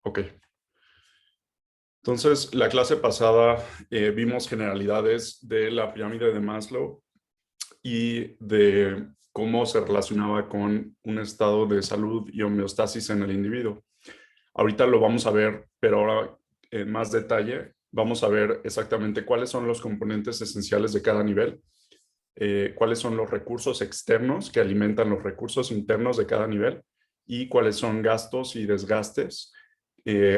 Ok. Entonces, la clase pasada vimos generalidades de la pirámide de Maslow y de cómo se relacionaba con un estado de salud y homeostasis en el individuo. Ahorita lo vamos a ver, pero ahora en más detalle. Vamos a ver exactamente cuáles son los componentes esenciales de cada nivel, cuáles son los recursos externos que alimentan los recursos internos de cada nivel y cuáles son gastos y desgastes,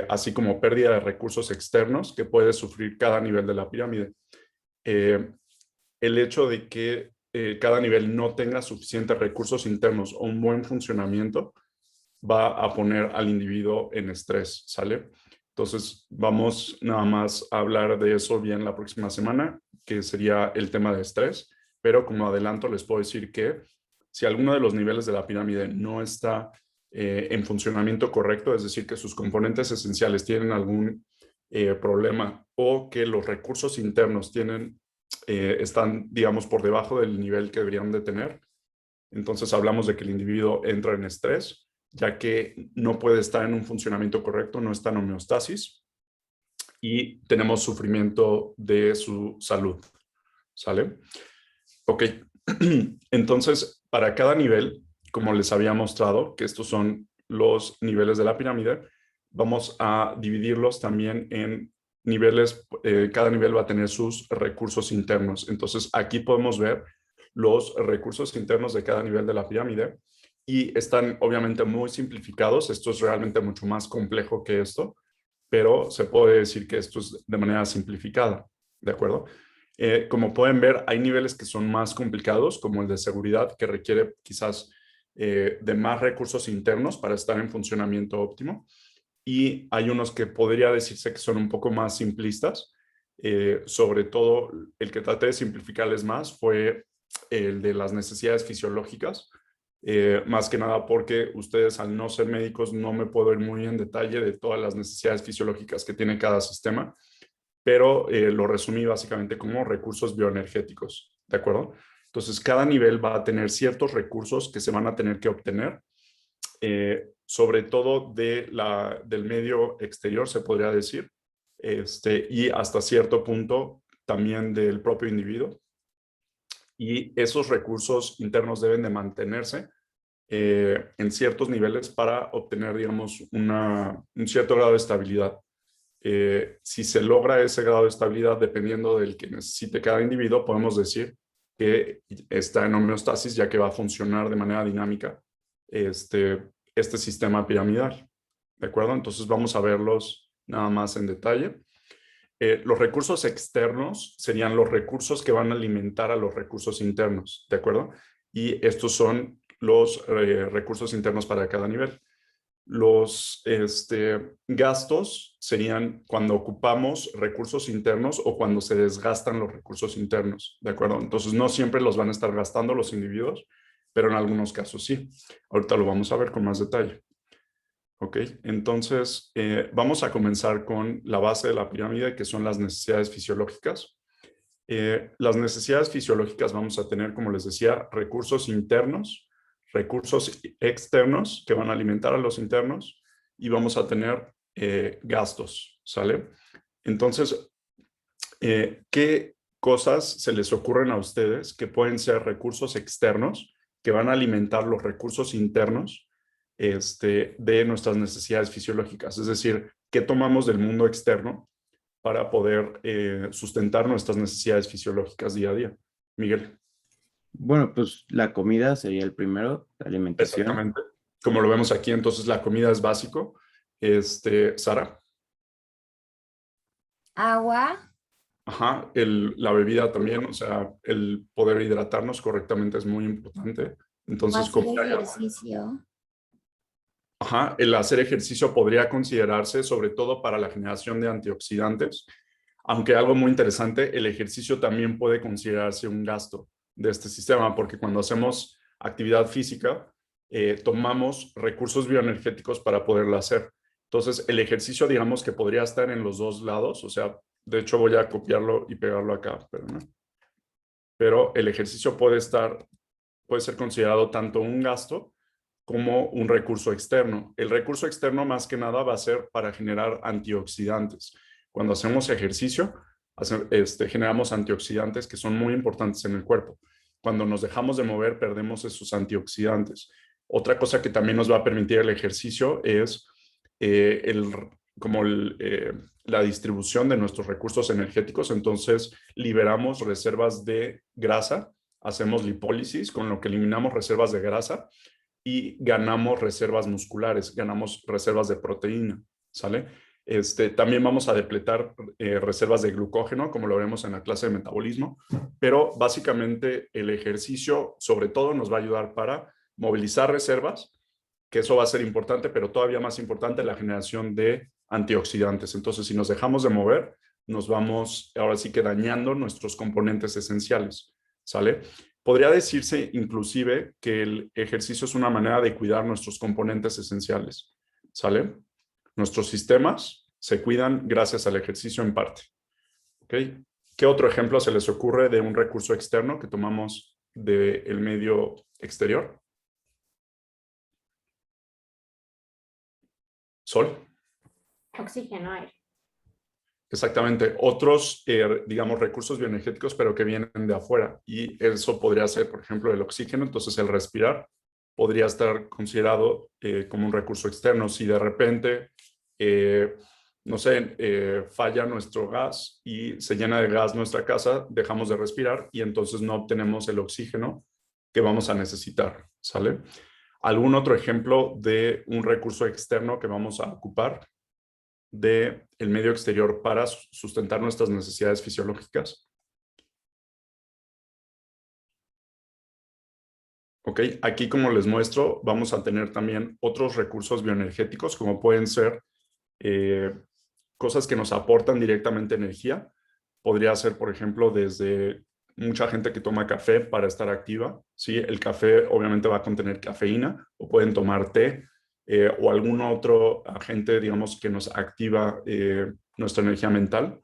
así como pérdida de recursos externos que puede sufrir cada nivel de la pirámide. Eh, el hecho de que cada nivel no tenga suficientes recursos internos o un buen funcionamiento va a poner al individuo en estrés, ¿sale? Entonces, vamos nada más a hablar de eso bien la próxima semana, que sería el tema de estrés, pero como adelanto les puedo decir que si alguno de los niveles de la pirámide no está en funcionamiento correcto, es decir, que sus componentes esenciales tienen algún problema o que los recursos internos están, digamos, por debajo del nivel que deberían de tener, entonces hablamos de que el individuo entra en estrés, ya que no puede estar en un funcionamiento correcto, no está en homeostasis y tenemos sufrimiento de su salud. ¿Sale? Ok. Entonces, para cada nivel, como les había mostrado, que estos son los niveles de la pirámide, vamos a dividirlos también en niveles. Cada nivel va a tener sus recursos internos. Entonces, aquí podemos ver los recursos internos de cada nivel de la pirámide y están obviamente muy simplificados. Esto es realmente mucho más complejo que esto, pero se puede decir que esto es de manera simplificada, ¿de acuerdo? Como pueden ver, hay niveles que son más complicados, como el de seguridad, que requiere quizás de más recursos internos para estar en funcionamiento óptimo. Y hay unos que podría decirse que son un poco más simplistas. Sobre todo, el que traté de simplificarles más fue el de las necesidades fisiológicas. Más que nada porque ustedes, al no ser médicos, no me puedo ir muy en detalle de todas las necesidades fisiológicas que tiene cada sistema, pero lo resumí básicamente como recursos bioenergéticos, ¿de acuerdo? Entonces, cada nivel va a tener ciertos recursos que se van a tener que obtener, sobre todo del medio exterior, se podría decir, y hasta cierto punto también del propio individuo. Y esos recursos internos deben de mantenerse en ciertos niveles para obtener, digamos, un cierto grado de estabilidad. Si se logra ese grado de estabilidad, dependiendo del que necesite cada individuo, podemos decir que está en homeostasis, ya que va a funcionar de manera dinámica este sistema piramidal. ¿De acuerdo? Entonces vamos a verlos nada más en detalle. Los recursos externos serían los recursos que van a alimentar a los recursos internos, ¿de acuerdo? Y estos son los recursos internos para cada nivel. Los gastos serían cuando ocupamos recursos internos o cuando se desgastan los recursos internos, ¿de acuerdo? Entonces, no siempre los van a estar gastando los individuos, pero en algunos casos sí. Ahorita lo vamos a ver con más detalle. Ok, entonces vamos a comenzar con la base de la pirámide, que son las necesidades fisiológicas. Las necesidades fisiológicas vamos a tener, como les decía, recursos internos, recursos externos que van a alimentar a los internos y vamos a tener gastos, ¿sale? Entonces, ¿qué cosas se les ocurren a ustedes que pueden ser recursos externos que van a alimentar los recursos internos de nuestras necesidades fisiológicas? Es decir, ¿qué tomamos del mundo externo para poder sustentar nuestras necesidades fisiológicas día a día? Miguel. Bueno, pues la comida sería el primero, la alimentación. Exactamente. Como lo vemos aquí, entonces la comida es básico. Sara. Agua, Ajá, la bebida también, o sea, el poder hidratarnos correctamente es muy importante. Entonces, hacer comida. ejercicio, Ajá, el hacer ejercicio podría considerarse sobre todo para la generación de antioxidantes, aunque algo muy interesante, el ejercicio también puede considerarse un gasto de este sistema, porque cuando hacemos actividad física, tomamos recursos bioenergéticos para poderlo hacer. Entonces, el ejercicio, digamos que podría estar en los dos lados, o sea, de hecho voy a copiarlo y pegarlo acá, pero el ejercicio puede ser considerado tanto un gasto como un recurso externo. El recurso externo más que nada va a ser para generar antioxidantes. Cuando hacemos ejercicio, generamos antioxidantes que son muy importantes en el cuerpo. Cuando nos dejamos de mover, perdemos esos antioxidantes. Otra cosa que también nos va a permitir el ejercicio es la distribución de nuestros recursos energéticos. Entonces, liberamos reservas de grasa, hacemos lipólisis, con lo que eliminamos reservas de grasa y ganamos reservas musculares, ganamos reservas de proteína, ¿sale? También vamos a depletar reservas de glucógeno, como lo veremos en la clase de metabolismo, pero básicamente el ejercicio sobre todo nos va a ayudar para movilizar reservas, que eso va a ser importante, pero todavía más importante la generación de antioxidantes. Entonces, si nos dejamos de mover, nos vamos ahora sí que dañando nuestros componentes esenciales, ¿sale? Podría decirse inclusive que el ejercicio es una manera de cuidar nuestros componentes esenciales, ¿sale? Nuestros sistemas se cuidan gracias al ejercicio en parte, ¿ok? ¿Qué otro ejemplo se les ocurre de un recurso externo que tomamos del medio exterior? Sol. Oxígeno, aire. Exactamente. Otros, digamos, recursos bioenergéticos, pero que vienen de afuera. Y eso podría ser, por ejemplo, el oxígeno. Entonces, el respirar podría estar considerado como un recurso externo. Si de repente, no sé, falla nuestro gas y se llena de gas nuestra casa, dejamos de respirar y entonces no obtenemos el oxígeno que vamos a necesitar, ¿sale? ¿Algún otro ejemplo de un recurso externo que vamos a ocupar del medio exterior para sustentar nuestras necesidades fisiológicas? Ok, aquí como les muestro, vamos a tener también otros recursos bioenergéticos, como pueden ser cosas que nos aportan directamente energía. Podría ser, por ejemplo, desde mucha gente que toma café para estar activa, ¿sí? El café obviamente va a contener cafeína, o pueden tomar té, o algún otro agente, digamos, que nos activa nuestra energía mental.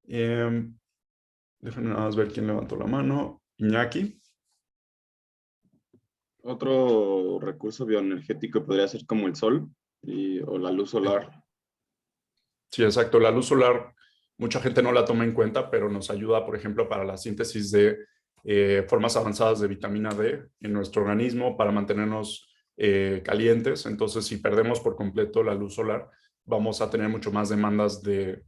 Déjenme nada más ver quién levantó la mano. Iñaki. Otro recurso bioenergético podría ser como el sol o la luz solar. Sí, exacto. La luz solar, mucha gente no la toma en cuenta, pero nos ayuda, por ejemplo, para la síntesis de formas avanzadas de vitamina D en nuestro organismo, para mantenernos calientes. Entonces, si perdemos por completo la luz solar, vamos a tener mucho más demandas de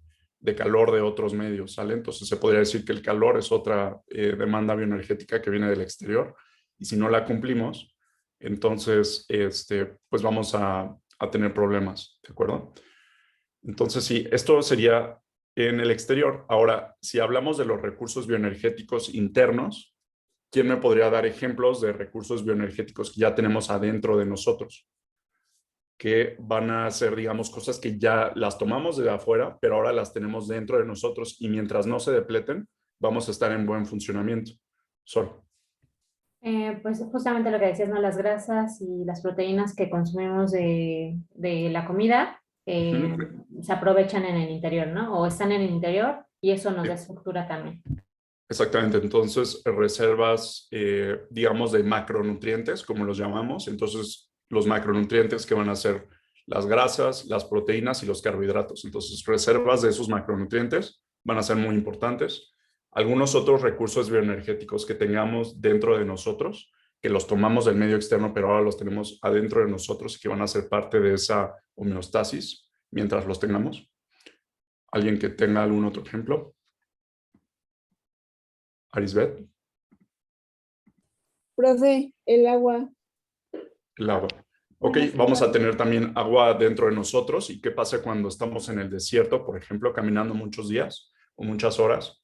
calor de otros medios, ¿sale? Entonces, se podría decir que el calor es otra demanda bioenergética que viene del exterior. Y si no la cumplimos, entonces, pues vamos a tener problemas, ¿de acuerdo? Entonces, sí, esto sería en el exterior. Ahora, si hablamos de los recursos bioenergéticos internos, ¿quién me podría dar ejemplos de recursos bioenergéticos que ya tenemos adentro de nosotros? Que van a ser, digamos, cosas que ya las tomamos de afuera, pero ahora las tenemos dentro de nosotros y mientras no se depleten, vamos a estar en buen funcionamiento. Sol. Pues justamente lo que decías, ¿no? Las grasas y las proteínas que consumimos de la comida se aprovechan en el interior, ¿no? O están en el interior y eso nos da estructura también. Exactamente, entonces reservas, digamos, de macronutrientes, como los llamamos. Entonces, los macronutrientes que van a ser las grasas, las proteínas y los carbohidratos. Entonces, reservas de esos macronutrientes van a ser muy importantes. Algunos otros recursos bioenergéticos que tengamos dentro de nosotros, que los tomamos del medio externo, pero ahora los tenemos adentro de nosotros y que van a ser parte de esa homeostasis mientras los tengamos. ¿Alguien que tenga algún otro ejemplo? Arisbet. Profe, el agua. El agua. Ok, vamos a tener también agua dentro de nosotros. ¿Y qué pasa cuando estamos en el desierto, por ejemplo, caminando muchos días o muchas horas?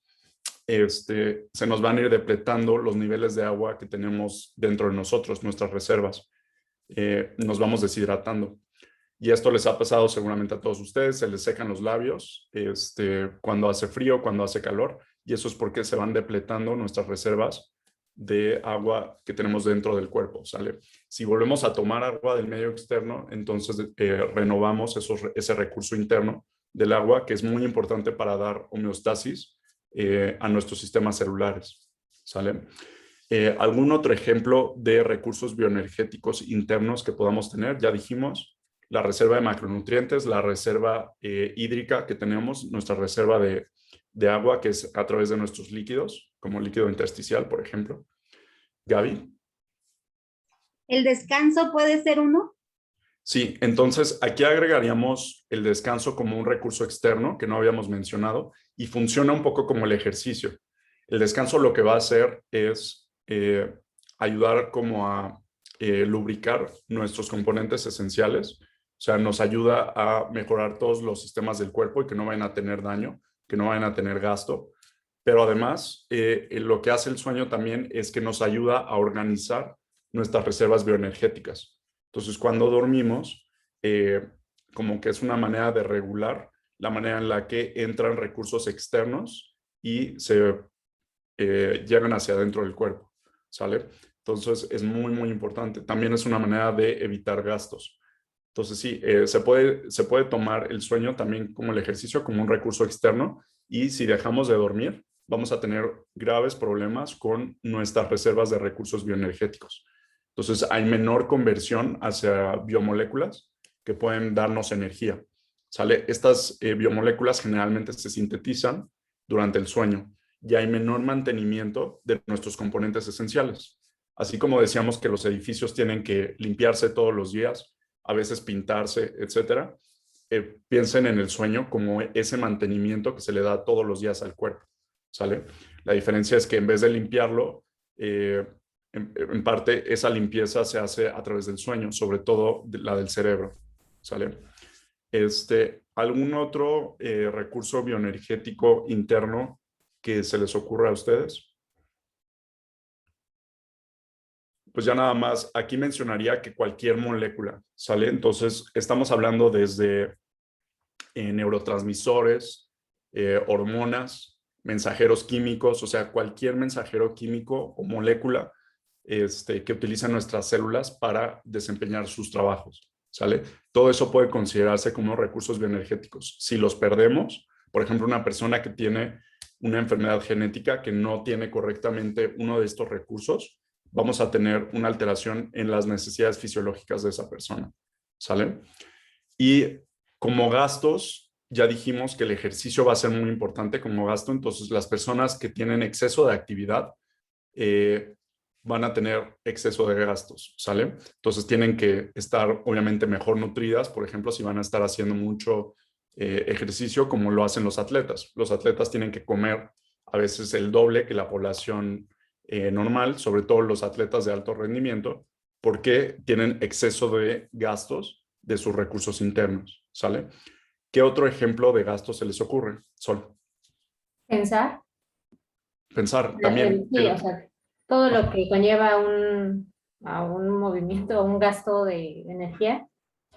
Se nos van a ir depletando los niveles de agua que tenemos dentro de nosotros, nuestras reservas. Nos vamos deshidratando. Y esto les ha pasado seguramente a todos ustedes, se les secan los labios cuando hace frío, cuando hace calor, y eso es porque se van depletando nuestras reservas de agua que tenemos dentro del cuerpo, ¿sale? Si volvemos a tomar agua del medio externo, entonces renovamos ese recurso interno del agua, que es muy importante para dar homeostasis a nuestros sistemas celulares, ¿sale? ¿Algún otro ejemplo de recursos bioenergéticos internos que podamos tener? Ya dijimos, la reserva de macronutrientes, la reserva hídrica que tenemos, nuestra reserva de agua, que es a través de nuestros líquidos, como líquido intersticial, por ejemplo. Gaby. ¿El descanso puede ser uno? Sí, entonces aquí agregaríamos el descanso como un recurso externo que no habíamos mencionado y funciona un poco como el ejercicio. El descanso lo que va a hacer es ayudar como a lubricar nuestros componentes esenciales, o sea, nos ayuda a mejorar todos los sistemas del cuerpo y que no vayan a tener daño, que no vayan a tener gasto, pero además lo que hace el sueño también es que nos ayuda a organizar nuestras reservas bioenergéticas. Entonces, cuando dormimos, como que es una manera de regular la manera en la que entran recursos externos y se llegan hacia adentro del cuerpo, ¿sale? Entonces, es muy, muy importante. También es una manera de evitar gastos. Entonces, sí, se puede tomar el sueño también como el ejercicio, como un recurso externo, y si dejamos de dormir, vamos a tener graves problemas con nuestras reservas de recursos bioenergéticos. Entonces, hay menor conversión hacia biomoléculas que pueden darnos energía, ¿sale? Estas biomoléculas generalmente se sintetizan durante el sueño y hay menor mantenimiento de nuestros componentes esenciales. Así como decíamos que los edificios tienen que limpiarse todos los días, a veces pintarse, etcétera, piensen en el sueño como ese mantenimiento que se le da todos los días al cuerpo, ¿sale? La diferencia es que en vez de limpiarlo, en parte esa limpieza se hace a través del sueño, sobre todo la del cerebro, ¿sale? ¿Algún otro recurso bioenergético interno que se les ocurra a ustedes? Pues ya nada más, aquí mencionaría que cualquier molécula, ¿sale? Entonces, estamos hablando desde neurotransmisores, hormonas, mensajeros químicos, o sea, cualquier mensajero químico o molécula que utilizan nuestras células para desempeñar sus trabajos, ¿sale? Todo eso puede considerarse como recursos bioenergéticos. Si los perdemos, por ejemplo, una persona que tiene una enfermedad genética que no tiene correctamente uno de estos recursos, vamos a tener una alteración en las necesidades fisiológicas de esa persona, ¿sale? Y como gastos, ya dijimos que el ejercicio va a ser muy importante como gasto, entonces las personas que tienen exceso de actividad van a tener exceso de gastos, ¿sale? Entonces tienen que estar obviamente mejor nutridas, por ejemplo, si van a estar haciendo mucho ejercicio como lo hacen los atletas. Los atletas tienen que comer a veces el doble que la población normal, sobre todo los atletas de alto rendimiento, porque tienen exceso de gastos de sus recursos internos, ¿sale? ¿Qué otro ejemplo de gasto se les ocurre, Sol? Pensar. Pensar también. Sí, o sea, todo lo que conlleva a un movimiento, a un gasto de energía.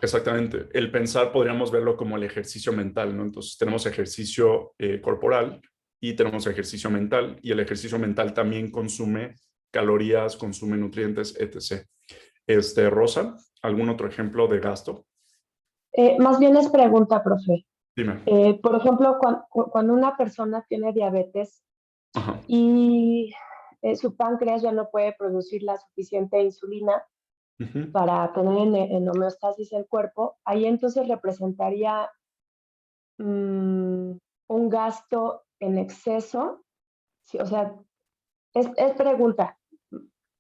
Exactamente. El pensar podríamos verlo como el ejercicio mental, ¿no? Entonces tenemos ejercicio corporal y tenemos ejercicio mental, y el ejercicio mental también consume calorías, consume nutrientes, etc. Rosa, ¿algún otro ejemplo de gasto? Más bien es pregunta, profe. Dime. Por ejemplo, cuando una persona tiene diabetes Ajá. y su páncreas ya no puede producir la suficiente insulina para tener en homeostasis el cuerpo, ahí entonces representaría un gasto en exceso. Sí, o sea, es pregunta.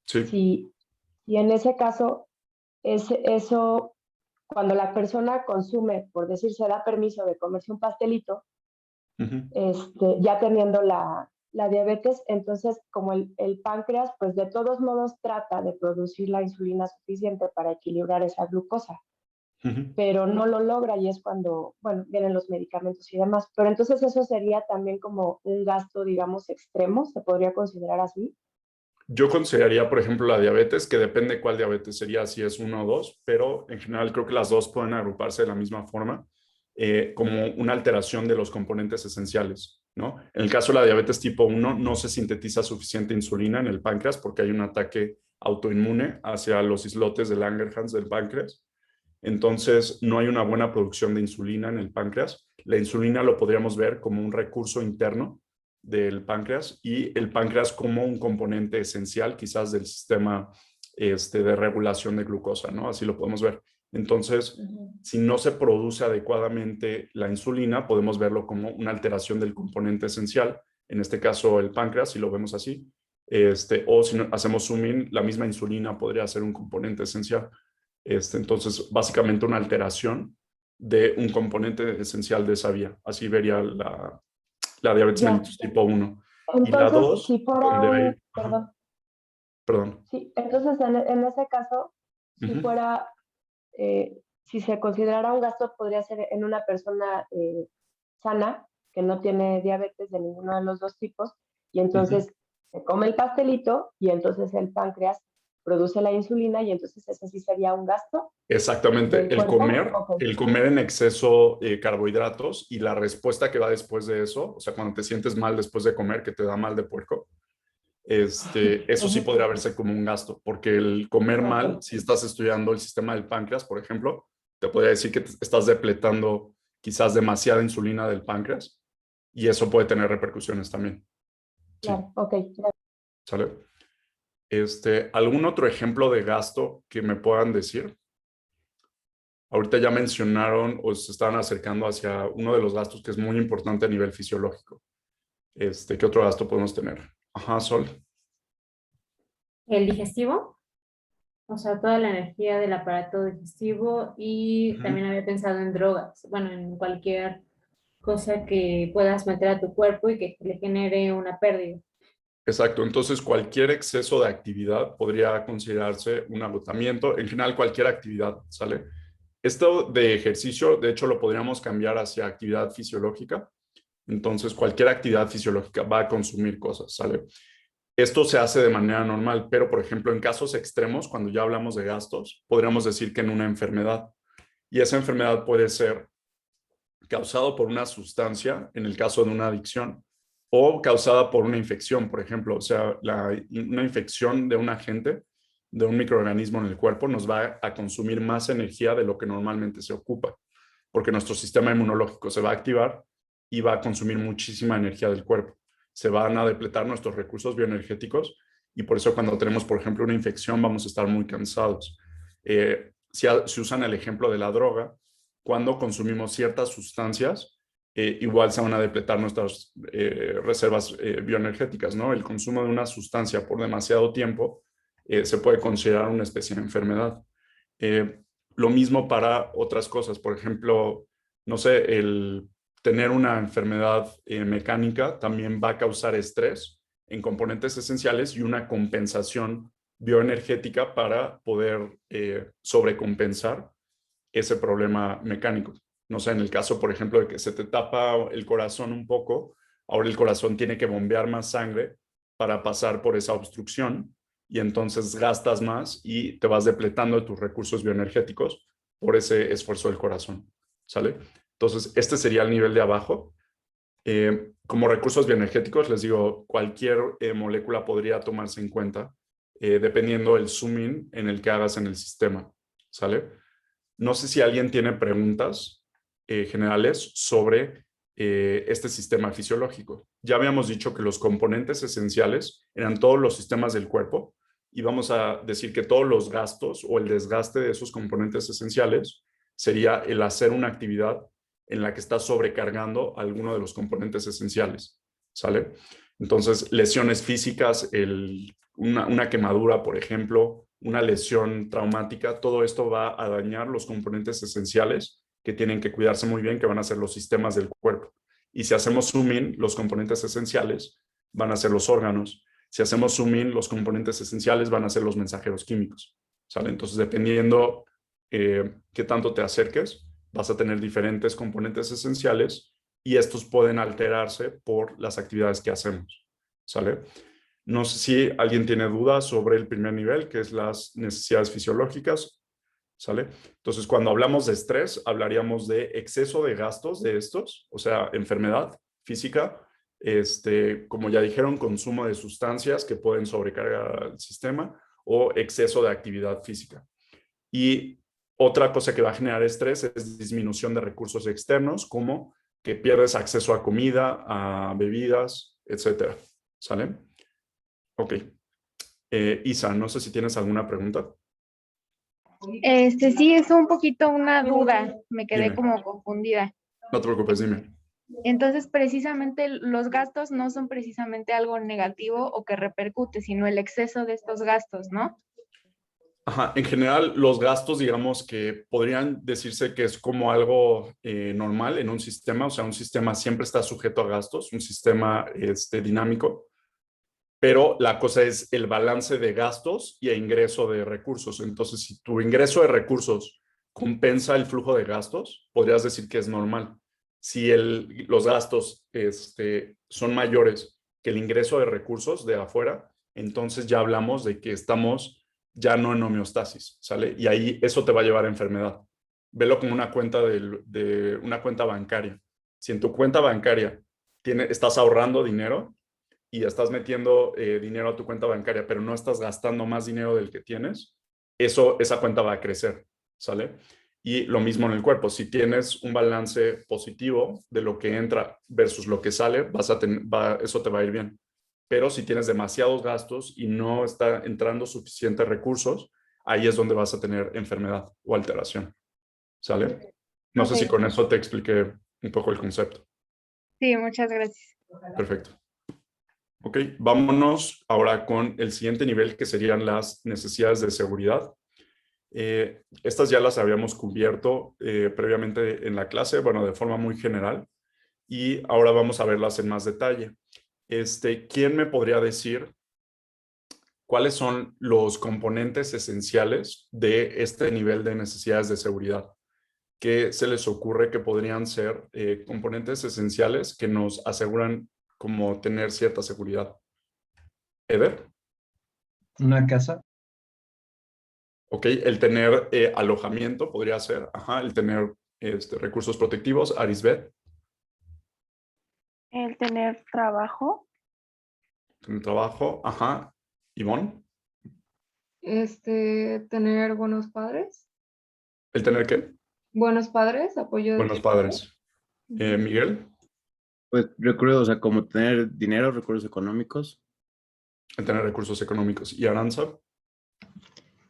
Sí. Si en ese caso, eso, cuando la persona consume, por decir, se da permiso de comerse un pastelito, ya teniendo la diabetes, entonces como el páncreas, pues de todos modos trata de producir la insulina suficiente para equilibrar esa glucosa, pero no lo logra, y es cuando, bueno, vienen los medicamentos y demás. Pero entonces eso sería también como un gasto, digamos, extremo, ¿se podría considerar así? Yo consideraría, por ejemplo, la diabetes, que depende cuál diabetes sería, si es 1 o 2, pero en general creo que las dos pueden agruparse de la misma forma, como una alteración de los componentes esenciales, ¿no? En el caso de la diabetes tipo 1, no se sintetiza suficiente insulina en el páncreas porque hay un ataque autoinmune hacia los islotes de Langerhans del páncreas. Entonces, no hay una buena producción de insulina en el páncreas. La insulina lo podríamos ver como un recurso interno del páncreas y el páncreas como un componente esencial quizás del sistema de regulación de glucosa, ¿no? Así lo podemos ver. Entonces, si no se produce adecuadamente la insulina, podemos verlo como una alteración del componente esencial, en este caso el páncreas, si lo vemos así, o si no, hacemos zoom in, la misma insulina podría ser un componente esencial. Entonces, básicamente una alteración de un componente esencial de esa vía. Así vería la diabetes mellitus tipo 1. Entonces, y la 2, si fuera perdón. Perdón. Sí, entonces en ese caso, si fuera, si se considerara un gasto, podría ser en una persona sana, que no tiene diabetes de ninguno de los dos tipos, y entonces se come el pastelito y entonces el páncreas produce la insulina y entonces ese sí sería un gasto. Exactamente, el Okay. comer en exceso carbohidratos y la respuesta que va después de eso, o sea, cuando te sientes mal después de comer, que te da mal de puerco, eso sí podría verse como un gasto, porque el comer mal, si estás estudiando el sistema del páncreas, por ejemplo, te podría decir que estás depletando quizás demasiada insulina del páncreas y eso puede tener repercusiones también. Claro, ok. ¿Sale? ¿Algún otro ejemplo de gasto que me puedan decir? Ahorita ya mencionaron o se estaban acercando hacia uno de los gastos que es muy importante a nivel fisiológico. ¿Qué otro gasto podemos tener? Ajá, Sol. El digestivo, o sea, toda la energía del aparato digestivo y también había pensado en drogas, bueno, en cualquier cosa que puedas meter a tu cuerpo y que le genere una pérdida. Exacto, entonces cualquier exceso de actividad podría considerarse un agotamiento, en general cualquier actividad, ¿sale? Esto de ejercicio, de hecho, lo podríamos cambiar hacia actividad fisiológica, entonces cualquier actividad fisiológica va a consumir cosas, ¿sale? Esto se hace de manera normal, pero por ejemplo, en casos extremos, cuando ya hablamos de gastos, podríamos decir que en una enfermedad, y esa enfermedad puede ser causado por una sustancia, en el caso de una adicción, o causada por una infección, por ejemplo. O sea, una infección de un agente, de un microorganismo en el cuerpo, nos va a consumir más energía de lo que normalmente se ocupa, porque nuestro sistema inmunológico se va a activar y va a consumir muchísima energía del cuerpo. Se van a depletar nuestros recursos bioenergéticos y por eso cuando tenemos, por ejemplo, una infección, vamos a estar muy cansados. Si usan el ejemplo de la droga, cuando consumimos ciertas sustancias, igual se van a depletar nuestras reservas bioenergéticas, ¿no? El consumo de una sustancia por demasiado tiempo se puede considerar una especie de enfermedad. Lo mismo para otras cosas, por ejemplo, no sé, el tener una enfermedad mecánica también va a causar estrés en componentes esenciales y una compensación bioenergética para poder sobrecompensar ese problema mecánico. No sé, en el caso, por ejemplo, de que se te tapa el corazón un poco, ahora el corazón tiene que bombear más sangre para pasar por esa obstrucción y entonces gastas más y te vas depletando de tus recursos bioenergéticos por ese esfuerzo del corazón, ¿sale? Entonces, este sería el nivel de abajo. Como recursos bioenergéticos, les digo, cualquier molécula podría tomarse en cuenta dependiendo del zoom in en el que hagas en el sistema, ¿sale? No sé si alguien tiene preguntas generales sobre este sistema fisiológico. Ya habíamos dicho que los componentes esenciales eran todos los sistemas del cuerpo y vamos a decir que todos los gastos o el desgaste de esos componentes esenciales sería el hacer una actividad en la que está sobrecargando alguno de los componentes esenciales, ¿sale? Entonces, lesiones físicas, una quemadura, por ejemplo, una lesión traumática, todo esto va a dañar los componentes esenciales que tienen que cuidarse muy bien, que van a ser los sistemas del cuerpo. Y si hacemos zoom in, los componentes esenciales van a ser los órganos. Si hacemos zoom in, los componentes esenciales van a ser los mensajeros químicos, ¿sale? Entonces, dependiendo qué tanto te acerques, vas a tener diferentes componentes esenciales y estos pueden alterarse por las actividades que hacemos, ¿sale? No sé si alguien tiene dudas sobre el primer nivel, que es las necesidades fisiológicas, ¿sale? Entonces, cuando hablamos de estrés, hablaríamos de exceso de gastos de estos, o sea, enfermedad física, como ya dijeron, consumo de sustancias que pueden sobrecargar el sistema o exceso de actividad física. Y otra cosa que va a generar estrés es disminución de recursos externos, como que pierdes acceso a comida, a bebidas, etcétera. ¿Sale? Ok. Isa, no sé si tienes alguna pregunta. Sí, es un poquito una duda, me quedé Dime. como confundida. No te preocupes, dime. Entonces, precisamente los gastos no son precisamente algo negativo o que repercute, sino el exceso de estos gastos, ¿no? Ajá, en general, los gastos, digamos que podrían decirse que es como algo normal en un sistema, o sea, un sistema siempre está sujeto a gastos, un sistema dinámico, pero la cosa es el balance de gastos y ingreso de recursos. Entonces, si tu ingreso de recursos compensa el flujo de gastos, podrías decir que es normal. Si los gastos son mayores que el ingreso de recursos de afuera, entonces ya hablamos de que estamos ya no en homeostasis, ¿sale? Y ahí eso te va a llevar a enfermedad. Velo como una cuenta de una cuenta bancaria. Si en tu cuenta bancaria estás ahorrando dinero y estás metiendo dinero a tu cuenta bancaria, pero no estás gastando más dinero del que tienes, esa cuenta va a crecer, ¿sale? Y lo mismo en el cuerpo. Si tienes un balance positivo de lo que entra versus lo que sale, eso te va a ir bien. Pero si tienes demasiados gastos y no está entrando suficientes recursos, ahí es donde vas a tener enfermedad o alteración. ¿Sale? No sé si Ok. con eso te expliqué un poco el concepto. Sí, muchas gracias. Perfecto. Ok, vámonos ahora con el siguiente nivel, que serían las necesidades de seguridad. Estas ya las habíamos cubierto previamente en la clase, bueno, de forma muy general, y ahora vamos a verlas en más detalle. ¿Quién me podría decir cuáles son los componentes esenciales de este nivel de necesidades de seguridad? ¿Qué se les ocurre que podrían ser componentes esenciales que nos aseguran como tener cierta seguridad? Eder. Una casa. Ok, el tener alojamiento podría ser, ajá, el tener recursos protectivos. Arisbet. El tener trabajo. Tener trabajo, ajá. Ivonne. Tener buenos padres. ¿El tener qué? Buenos padres, apoyo de Buenos tus padres. padres. Miguel. Pues recuerdo, o sea, como tener dinero, recursos económicos. El tener recursos económicos. ¿Y Aranza?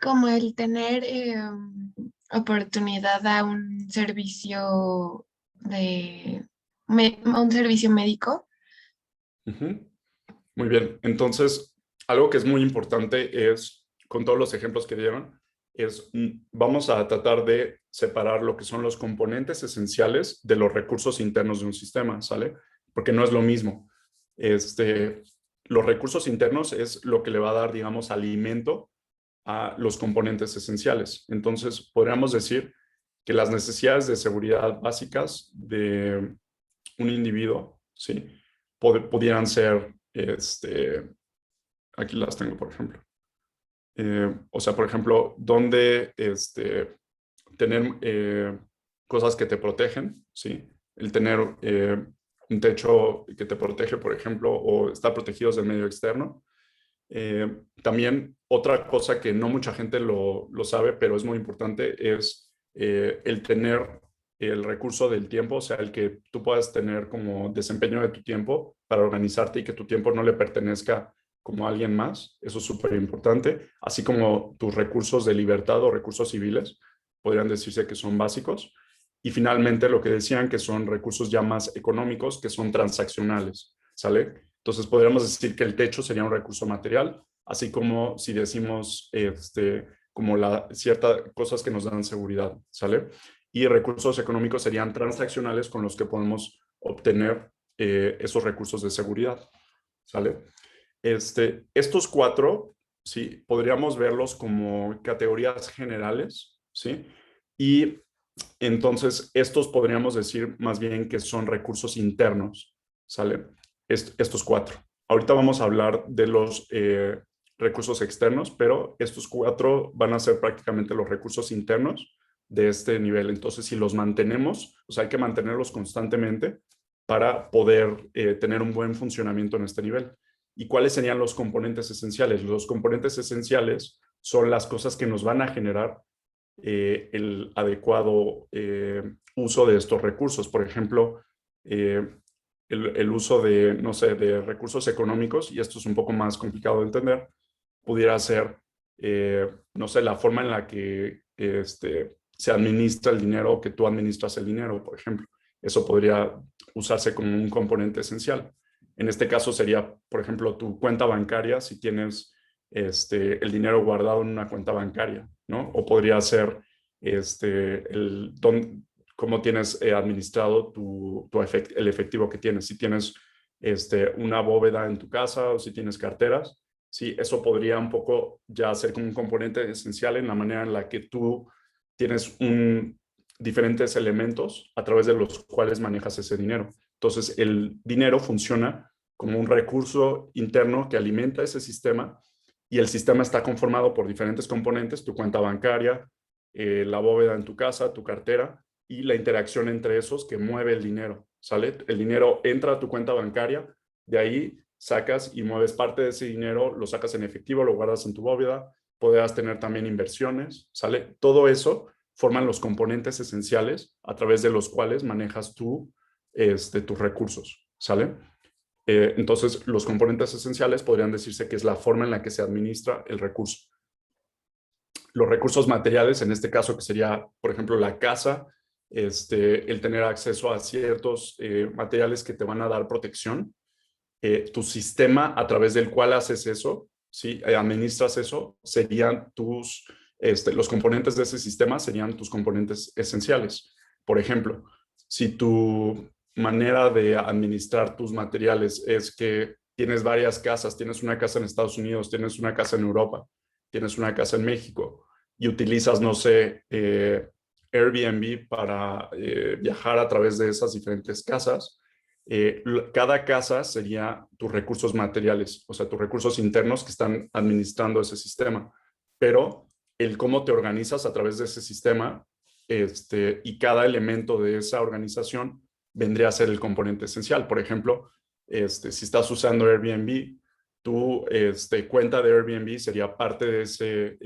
Como el tener oportunidad a un servicio a un servicio médico. Uh-huh. Muy bien. Entonces, algo que es muy importante es, con todos los ejemplos que dieron, vamos a tratar de separar lo que son los componentes esenciales de los recursos internos de un sistema, ¿sale? Porque no es lo mismo. Los recursos internos es lo que le va a dar, digamos, alimento a los componentes esenciales. Entonces, podríamos decir que las necesidades de seguridad básicas de un individuo, ¿sí? Pudieran ser, aquí las tengo, por ejemplo. O sea, por ejemplo, donde tener cosas que te protegen, ¿sí? El tener un techo que te protege, por ejemplo, o estar protegidos del medio externo. También otra cosa que no mucha gente lo sabe, pero es muy importante, es el tener el recurso del tiempo, o sea, el que tú puedas tener como desempeño de tu tiempo para organizarte y que tu tiempo no le pertenezca como a alguien más. Eso es súper importante, así como tus recursos de libertad o recursos civiles, podrían decirse que son básicos. Y finalmente lo que decían que son recursos ya más económicos, que son transaccionales, ¿sale? Entonces podríamos decir que el techo sería un recurso material, así como si decimos como ciertas cosas que nos dan seguridad, ¿sale? Y recursos económicos serían transaccionales con los que podemos obtener esos recursos de seguridad, ¿sale? Estos cuatro, ¿sí? Podríamos verlos como categorías generales, ¿sí? Y entonces estos podríamos decir más bien que son recursos internos, ¿sale? Estos cuatro. Ahorita vamos a hablar de los recursos externos, pero estos cuatro van a ser prácticamente los recursos internos de este nivel. Entonces, si los mantenemos, o sea, hay que mantenerlos constantemente para poder tener un buen funcionamiento en este nivel. ¿Y cuáles serían los componentes esenciales? Los componentes esenciales son las cosas que nos van a generar el adecuado uso de estos recursos. Por ejemplo, el uso de, no sé, de recursos económicos, y esto es un poco más complicado de entender, pudiera ser, no sé, la forma en la que se administra el dinero, que tú administras el dinero, por ejemplo. Eso podría usarse como un componente esencial. En este caso sería, por ejemplo, tu cuenta bancaria, si tienes el dinero guardado en una cuenta bancaria, ¿no? O podría ser cómo tienes administrado el efectivo que tienes. Si tienes una bóveda en tu casa o si tienes carteras, sí, eso podría un poco ya ser como un componente esencial en la manera en la que tú tienes diferentes elementos a través de los cuales manejas ese dinero. Entonces, el dinero funciona como un recurso interno que alimenta ese sistema, y el sistema está conformado por diferentes componentes: tu cuenta bancaria, la bóveda en tu casa, tu cartera, y la interacción entre esos que mueve el dinero, ¿sale? El dinero entra a tu cuenta bancaria, de ahí sacas y mueves parte de ese dinero, lo sacas en efectivo, lo guardas en tu bóveda, podrás tener también inversiones, ¿sale? Todo eso forman los componentes esenciales a través de los cuales manejas tú tus recursos, ¿sale? Entonces, los componentes esenciales podrían decirse que es la forma en la que se administra el recurso. Los recursos materiales, en este caso, que sería, por ejemplo, la casa, el tener acceso a ciertos materiales que te van a dar protección. Tu sistema a través del cual haces eso, ¿sí? Administras eso, serían los componentes de ese sistema serían tus componentes esenciales. Por ejemplo, si tu manera de administrar tus materiales es que tienes varias casas, tienes una casa en Estados Unidos, tienes una casa en Europa, tienes una casa en México, y utilizas, no sé, Airbnb para viajar a través de esas diferentes casas, cada casa sería tus recursos materiales, o sea, tus recursos internos que están administrando ese sistema. Pero el cómo te organizas a través de ese sistema, y cada elemento de esa organización vendría a ser el componente esencial. Por ejemplo, si estás usando Airbnb, tu cuenta de Airbnb sería parte de ese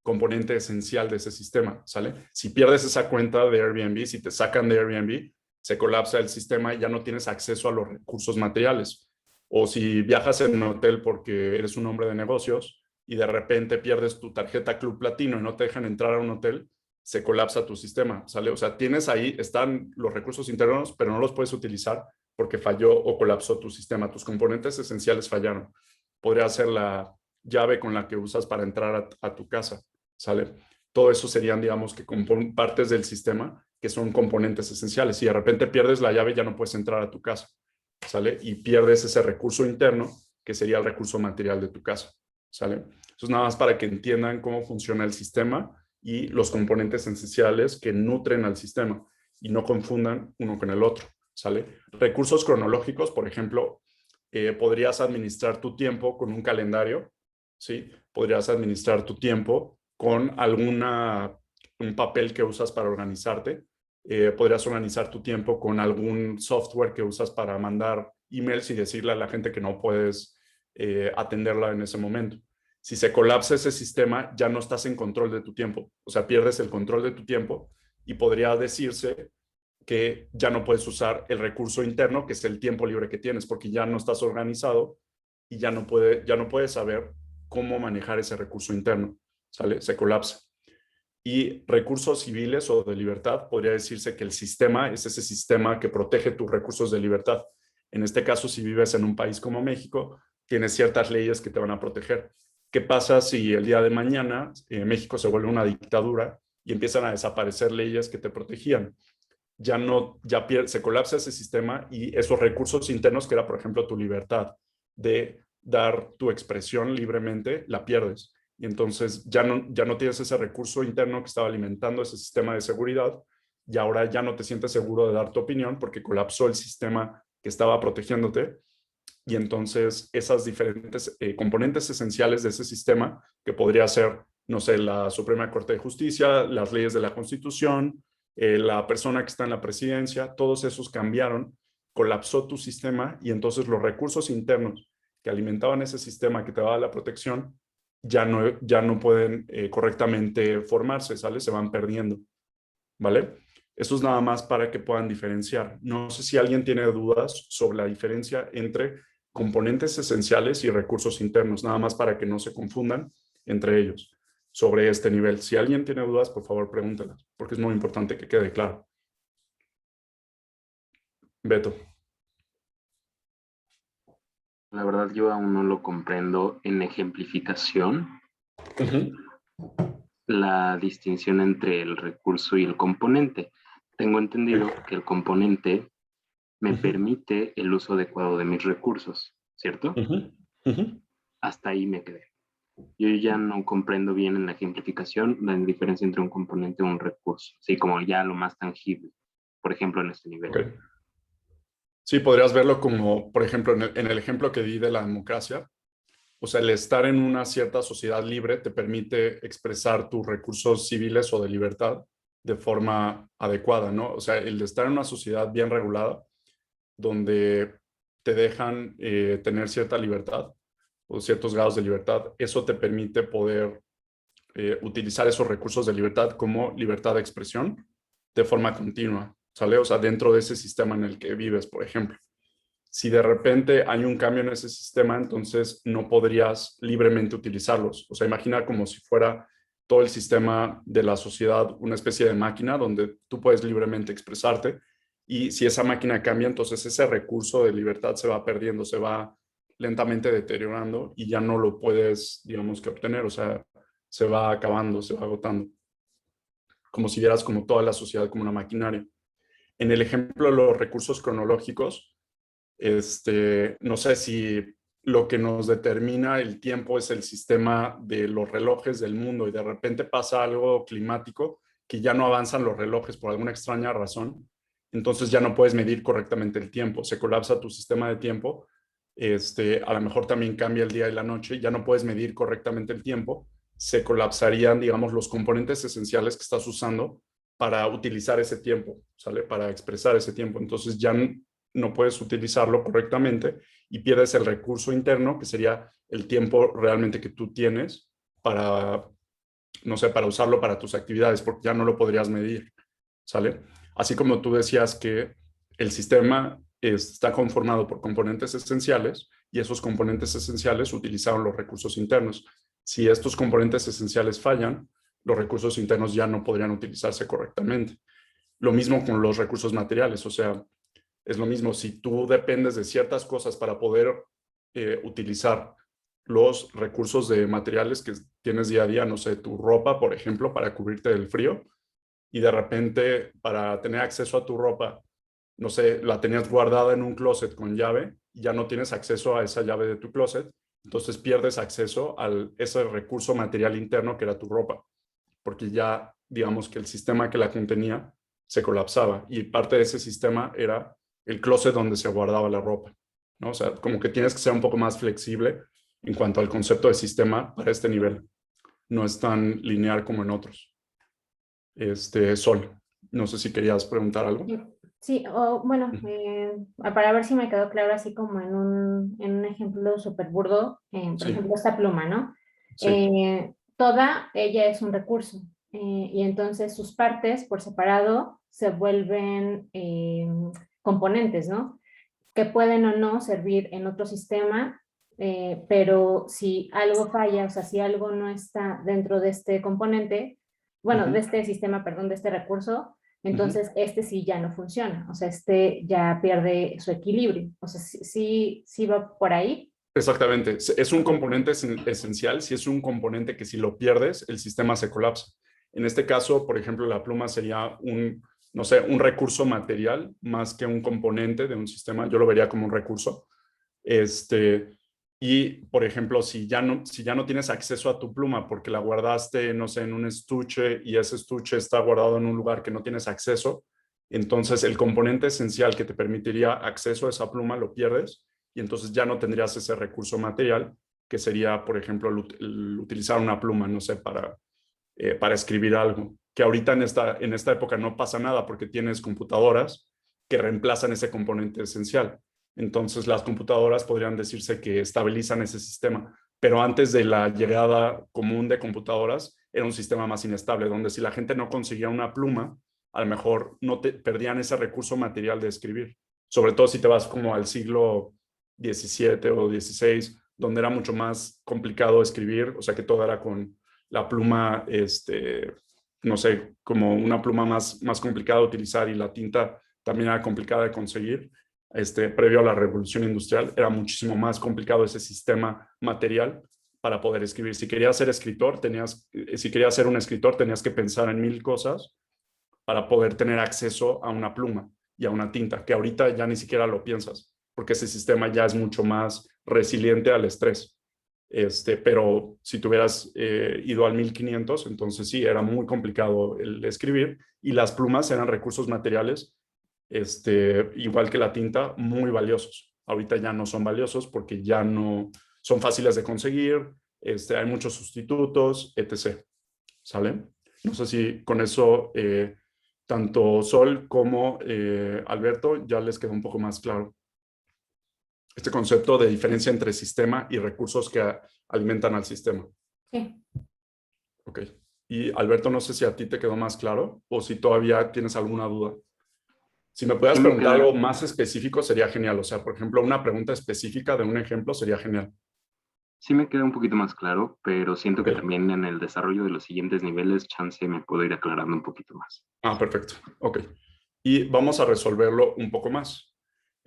componente esencial de ese sistema, ¿sale? Si pierdes esa cuenta de Airbnb, si te sacan de Airbnb, se colapsa el sistema y ya no tienes acceso a los recursos materiales. O si viajas en un hotel porque eres un hombre de negocios y de repente pierdes tu tarjeta Club Platino y no te dejan entrar a un hotel, se colapsa tu sistema, ¿sale? O sea, tienes ahí, están los recursos internos, pero no los puedes utilizar porque falló o colapsó tu sistema. Tus componentes esenciales fallaron. Podría ser la llave con la que usas para entrar a tu casa, ¿sale? Todo eso serían, digamos, que partes del sistema que son componentes esenciales. Si de repente pierdes la llave, ya no puedes entrar a tu casa, ¿sale? Y pierdes ese recurso interno, que sería el recurso material de tu casa, ¿sale? Eso es nada más para que entiendan cómo funciona el sistema y los componentes esenciales que nutren al sistema, y no confundan uno con el otro, ¿sale? Recursos cronológicos, por ejemplo, podrías administrar tu tiempo con un calendario, ¿sí? Podrías administrar tu tiempo con un papel que usas para organizarte. Podrías organizar tu tiempo con algún software que usas para mandar emails y decirle a la gente que no puedes atenderla en ese momento. Si se colapsa ese sistema, ya no estás en control de tu tiempo. O sea, pierdes el control de tu tiempo, y podría decirse que ya no puedes usar el recurso interno, que es el tiempo libre que tienes, porque ya no estás organizado y ya no puedes saber cómo manejar ese recurso interno, ¿sale? Se colapsa. Y recursos civiles o de libertad, podría decirse que el sistema es ese sistema que protege tus recursos de libertad. En este caso, si vives en un país como México, tienes ciertas leyes que te van a proteger. ¿Qué pasa si el día de mañana México se vuelve una dictadura y empiezan a desaparecer leyes que te protegían? Se colapsa ese sistema, y esos recursos internos, que era, por ejemplo, tu libertad de dar tu expresión libremente, la pierdes. Y entonces ya no tienes ese recurso interno que estaba alimentando ese sistema de seguridad, y ahora ya no te sientes seguro de dar tu opinión porque colapsó el sistema que estaba protegiéndote. Y entonces esas diferentes componentes esenciales de ese sistema, que podría ser, no sé, la Suprema Corte de Justicia, las leyes de la Constitución, la persona que está en la presidencia, todos esos cambiaron, colapsó tu sistema, y entonces los recursos internos que alimentaban ese sistema que te daba la protección ya no pueden correctamente formarse, ¿sale? Se van perdiendo, ¿vale? Eso es nada más para que puedan diferenciar. No sé si alguien tiene dudas sobre la diferencia entre componentes esenciales y recursos internos, nada más para que no se confundan entre ellos sobre este nivel. Si alguien tiene dudas, por favor, pregúntelas, porque es muy importante que quede claro. Beto. La verdad, yo aún no lo comprendo en ejemplificación. La distinción entre el recurso y el componente. Tengo entendido que el componente me permite el uso adecuado de mis recursos, ¿cierto? Hasta ahí me quedé. Yo ya no comprendo bien en la ejemplificación la diferencia entre un componente y un recurso, así como ya lo más tangible, por ejemplo, en este nivel. Okay. Sí, podrías verlo como, por ejemplo, en el ejemplo que di de la democracia. O sea, el estar en una cierta sociedad libre te permite expresar tus recursos civiles o de libertad de forma adecuada, ¿no? O sea, el de estar en una sociedad bien regulada, donde te dejan tener cierta libertad o ciertos grados de libertad, eso te permite poder utilizar esos recursos de libertad como libertad de expresión de forma continua, ¿sale? O sea, dentro de ese sistema en el que vives, por ejemplo. Si de repente hay un cambio en ese sistema, entonces no podrías libremente utilizarlos. O sea, imagina como si fuera todo el sistema de la sociedad una especie de máquina donde tú puedes libremente expresarte, y si esa máquina cambia, entonces ese recurso de libertad se va perdiendo, se va lentamente deteriorando y ya no lo puedes, digamos, que obtener. O sea, se va acabando, se va agotando. Como si vieras como toda la sociedad como una maquinaria. En el ejemplo de los recursos cronológicos, no sé si lo que nos determina el tiempo es el sistema de los relojes del mundo y de repente pasa algo climático que ya no avanzan los relojes por alguna extraña razón, entonces ya no puedes medir correctamente el tiempo, se colapsa tu sistema de tiempo, a lo mejor también cambia el día y la noche, ya no puedes medir correctamente el tiempo, se colapsarían, digamos, los componentes esenciales que estás usando para utilizar ese tiempo, ¿sale? Para expresar ese tiempo, entonces ya no puedes utilizarlo correctamente y pierdes el recurso interno, que sería el tiempo realmente que tú tienes para, no sé, para usarlo para tus actividades, porque ya no lo podrías medir, ¿sale? Así como tú decías que el sistema está conformado por componentes esenciales y esos componentes esenciales utilizaron los recursos internos. Si estos componentes esenciales fallan, los recursos internos ya no podrían utilizarse correctamente. Lo mismo con los recursos materiales, o sea, es lo mismo, si tú dependes de ciertas cosas para poder utilizar los recursos de materiales que tienes día a día, no sé, tu ropa, por ejemplo, para cubrirte del frío, y de repente para tener acceso a tu ropa, no sé, la tenías guardada en un closet con llave, y ya no tienes acceso a esa llave de tu closet, entonces pierdes acceso a ese recurso material interno que era tu ropa, porque ya, digamos que el sistema que la contenía se colapsaba, y parte de ese sistema era el closet donde se guardaba la ropa, ¿no? O sea, como que tienes que ser un poco más flexible en cuanto al concepto de sistema para este nivel. No es tan lineal como en otros. Sol, no sé si querías preguntar algo. Sí, bueno, para ver si me quedó claro, así como en un ejemplo súper burdo, por ejemplo, esta pluma, ¿no? Sí. Toda ella es un recurso, y entonces sus partes por separado se vuelven componentes, ¿no? Que pueden o no servir en otro sistema, pero si algo falla, o sea, si algo no está dentro de este componente, bueno, de este sistema, perdón, de este recurso, entonces este sí ya no funciona, o sea, este ya pierde su equilibrio, o sea, sí va por ahí. Exactamente, es un componente esencial, si es un componente que si lo pierdes, el sistema se colapsa. En este caso, por ejemplo, la pluma sería no sé, un recurso material más que un componente de un sistema, yo lo vería como un recurso. Y, por ejemplo, si ya no tienes acceso a tu pluma porque la guardaste, no sé, en un estuche y ese estuche está guardado en un lugar que no tienes acceso, entonces el componente esencial que te permitiría acceso a esa pluma lo pierdes y entonces ya no tendrías ese recurso material que sería, por ejemplo, el utilizar una pluma, no sé, para escribir algo. Que ahorita en esta época no pasa nada porque tienes computadoras que reemplazan ese componente esencial. Entonces las computadoras podrían decirse que estabilizan ese sistema, pero antes de la llegada común de computadoras era un sistema más inestable, donde si la gente no conseguía una pluma, a lo mejor no te perdían ese recurso material de escribir. Sobre todo si te vas como al siglo XVII o XVI, donde era mucho más complicado escribir, o sea que todo era con la pluma, no sé, como una pluma más complicada de utilizar, y la tinta también era complicada de conseguir. Previo a la Revolución Industrial, era muchísimo más complicado ese sistema material para poder escribir. Si querías ser escritor, si querías ser un escritor, tenías que pensar en 1000 cosas para poder tener acceso a una pluma y a una tinta, que ahorita ya ni siquiera lo piensas, porque ese sistema ya es mucho más resiliente al estrés. Pero si tú hubieras ido al 1500, entonces sí, era muy complicado el escribir, y las plumas eran recursos materiales, igual que la tinta, muy valiosos. Ahorita ya no son valiosos porque ya no son fáciles de conseguir, hay muchos sustitutos, etc. ¿Sale? No sé si con eso tanto Sol como Alberto ya les quedó un poco más claro este concepto de diferencia entre sistema y recursos que alimentan al sistema. Sí. Ok. Y Alberto, no sé si a ti te quedó más claro o si todavía tienes alguna duda. Si me puedas preguntar algo más específico, sería genial. O sea, por ejemplo, una pregunta específica de un ejemplo sería genial. Sí me queda un poquito más claro, pero siento que también en el desarrollo de los siguientes niveles, chance me puedo ir aclarando un poquito más. Ah, perfecto. Ok. Y vamos a resolverlo un poco más.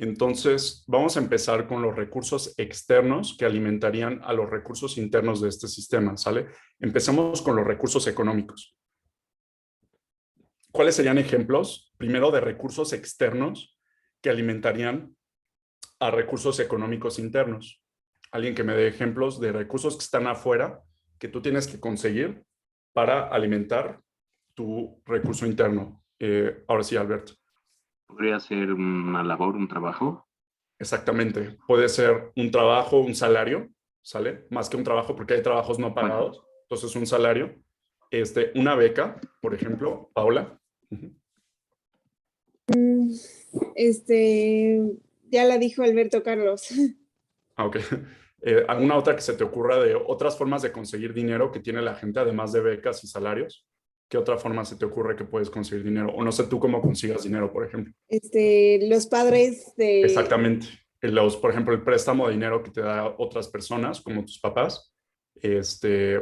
Entonces, vamos a empezar con los recursos externos que alimentarían a los recursos internos de este sistema, ¿sale? Empecemos con los recursos económicos. ¿Cuáles serían ejemplos, primero, de recursos externos que alimentarían a recursos económicos internos? Alguien que me dé ejemplos de recursos que están afuera, que tú tienes que conseguir para alimentar tu recurso interno. Ahora sí, Alberto. ¿Podría ser una labor, un trabajo? Exactamente. Puede ser un trabajo, un salario, ¿sale? Más que un trabajo, porque hay trabajos no pagados. Entonces, un salario. Una beca, por ejemplo. Paula. Ya la dijo Alberto Carlos. Ah, ok. ¿Alguna otra que se te ocurra de otras formas de conseguir dinero que tiene la gente, además de becas y salarios? ¿Qué otra forma se te ocurre que puedes conseguir dinero? O no sé tú cómo consigas dinero, por ejemplo. Los padres de... Exactamente. Por ejemplo, el préstamo de dinero que te da otras personas, como tus papás,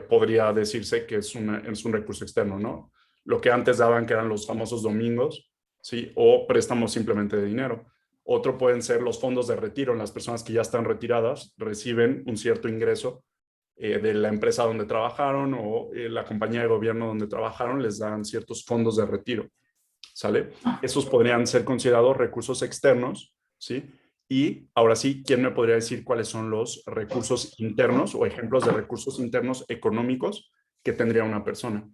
podría decirse que es un recurso externo, ¿no? Lo que antes daban, que eran los famosos domingos, ¿sí? O préstamos simplemente de dinero. Otro pueden ser los fondos de retiro. Las personas que ya están retiradas reciben un cierto ingreso de la empresa donde trabajaron, o la compañía de gobierno donde trabajaron les dan ciertos fondos de retiro, ¿sale? Esos podrían ser considerados recursos externos, ¿sí? Y ahora sí, ¿quién me podría decir cuáles son los recursos internos o ejemplos de recursos internos económicos que tendría una persona?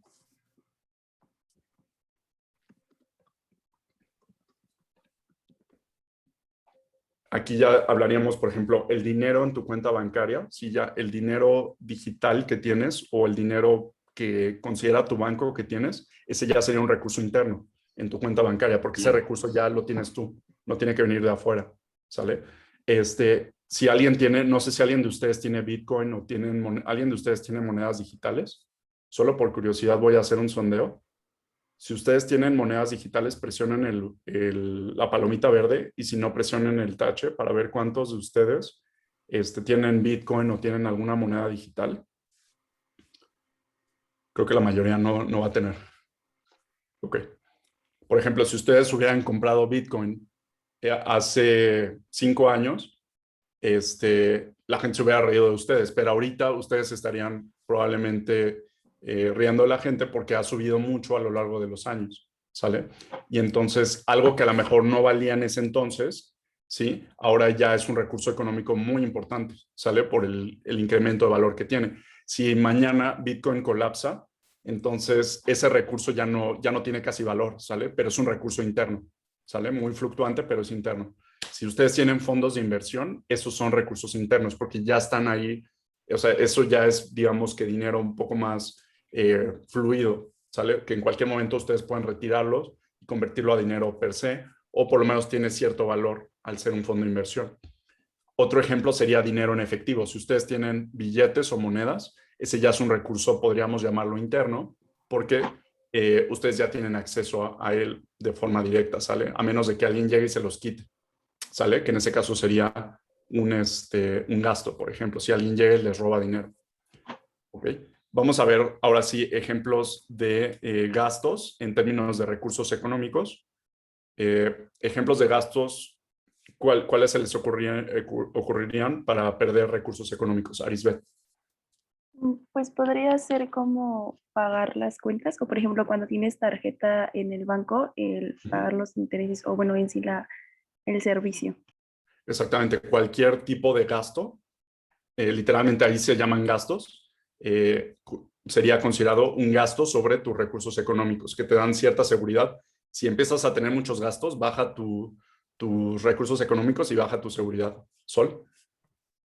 Aquí ya hablaríamos, por ejemplo, el dinero en tu cuenta bancaria, si ya el dinero digital que tienes o el dinero que considera tu banco que tienes, ese ya sería un recurso interno en tu cuenta bancaria, porque ese recurso ya lo tienes tú, no tiene que venir de afuera, ¿sale? Si alguien tiene, no sé si alguien de ustedes tiene Bitcoin o alguien de ustedes tiene monedas digitales, solo por curiosidad voy a hacer un sondeo. Si ustedes tienen monedas digitales, presionen la palomita verde, y si no, presionen el tache para ver cuántos de ustedes tienen Bitcoin o tienen alguna moneda digital. Creo que la mayoría no va a tener. Ok. Por ejemplo, si ustedes hubieran comprado Bitcoin hace 5 años, la gente se hubiera reído de ustedes, pero ahorita ustedes estarían probablemente riendo de la gente porque ha subido mucho a lo largo de los años, ¿sale? Y entonces algo que a lo mejor no valía en ese entonces, ¿sí? Ahora ya es un recurso económico muy importante, ¿sale? Por el incremento de valor que tiene. Si mañana Bitcoin colapsa, entonces ese recurso ya no tiene casi valor, ¿sale? Pero es un recurso interno, ¿sale? Muy fluctuante, pero es interno. Si ustedes tienen fondos de inversión, esos son recursos internos porque ya están ahí. O sea, eso ya es, digamos, que dinero un poco más fluido, ¿sale? Que en cualquier momento ustedes pueden retirarlos y convertirlo a dinero per se, o por lo menos tiene cierto valor al ser un fondo de inversión. Otro ejemplo sería dinero en efectivo. Si ustedes tienen billetes o monedas, ese ya es un recurso, podríamos llamarlo interno, porque ustedes ya tienen acceso a él de forma directa, ¿sale? A menos de que alguien llegue y se los quite, ¿sale? Que en ese caso sería un gasto, por ejemplo, si alguien llega y les roba dinero. ¿Ok? Vamos a ver ahora sí ejemplos de gastos en términos de recursos económicos. Ejemplos de gastos, ¿cuáles se les ocurrirían para perder recursos económicos? Arisbet. Pues podría ser como pagar las cuentas, o por ejemplo, cuando tienes tarjeta en el banco, el pagar los intereses, o bueno, en sí el servicio. Exactamente, cualquier tipo de gasto, literalmente ahí se llaman gastos, sería considerado un gasto sobre tus recursos económicos, que te dan cierta seguridad. Si empiezas a tener muchos gastos, baja tus recursos económicos y baja tu seguridad. Sol.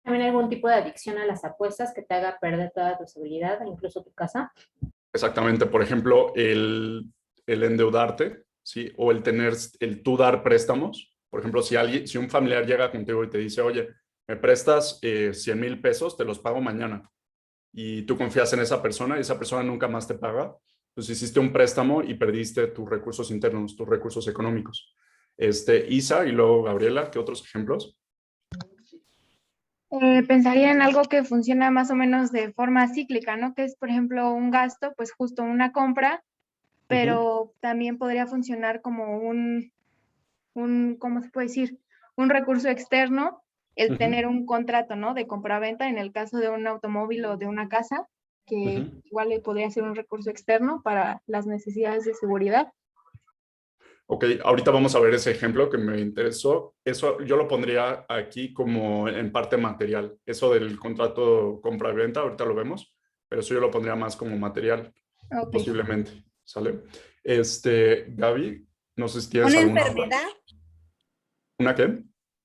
¿También algún tipo de adicción a las apuestas que te haga perder toda tu seguridad, incluso tu casa? Exactamente, por ejemplo, el endeudarte, ¿sí? O el tú dar préstamos. Por ejemplo, si un familiar llega contigo y te dice, oye, me prestas 100,000 pesos, te los pago mañana. Y tú confías en esa persona y esa persona nunca más te paga, pues hiciste un préstamo y perdiste tus recursos internos, tus recursos económicos. Isa y luego Gabriela, ¿qué otros ejemplos? Pensaría en algo que funciona más o menos de forma cíclica, ¿no? Que es, por ejemplo, un gasto, pues justo una compra, pero también podría funcionar como ¿cómo se puede decir? Un recurso externo, el tener un contrato, ¿no? De compraventa en el caso de un automóvil o de una casa, que igual le podría ser un recurso externo para las necesidades de seguridad. Ok, ahorita vamos a ver ese ejemplo que me interesó. Eso yo lo pondría aquí como en parte material. Eso del contrato compra-venta, ahorita lo vemos, pero eso yo lo pondría más como material, posiblemente, ¿sale? Gaby, no sé si tienes ¿Una alguna... enfermedad? ¿Una qué?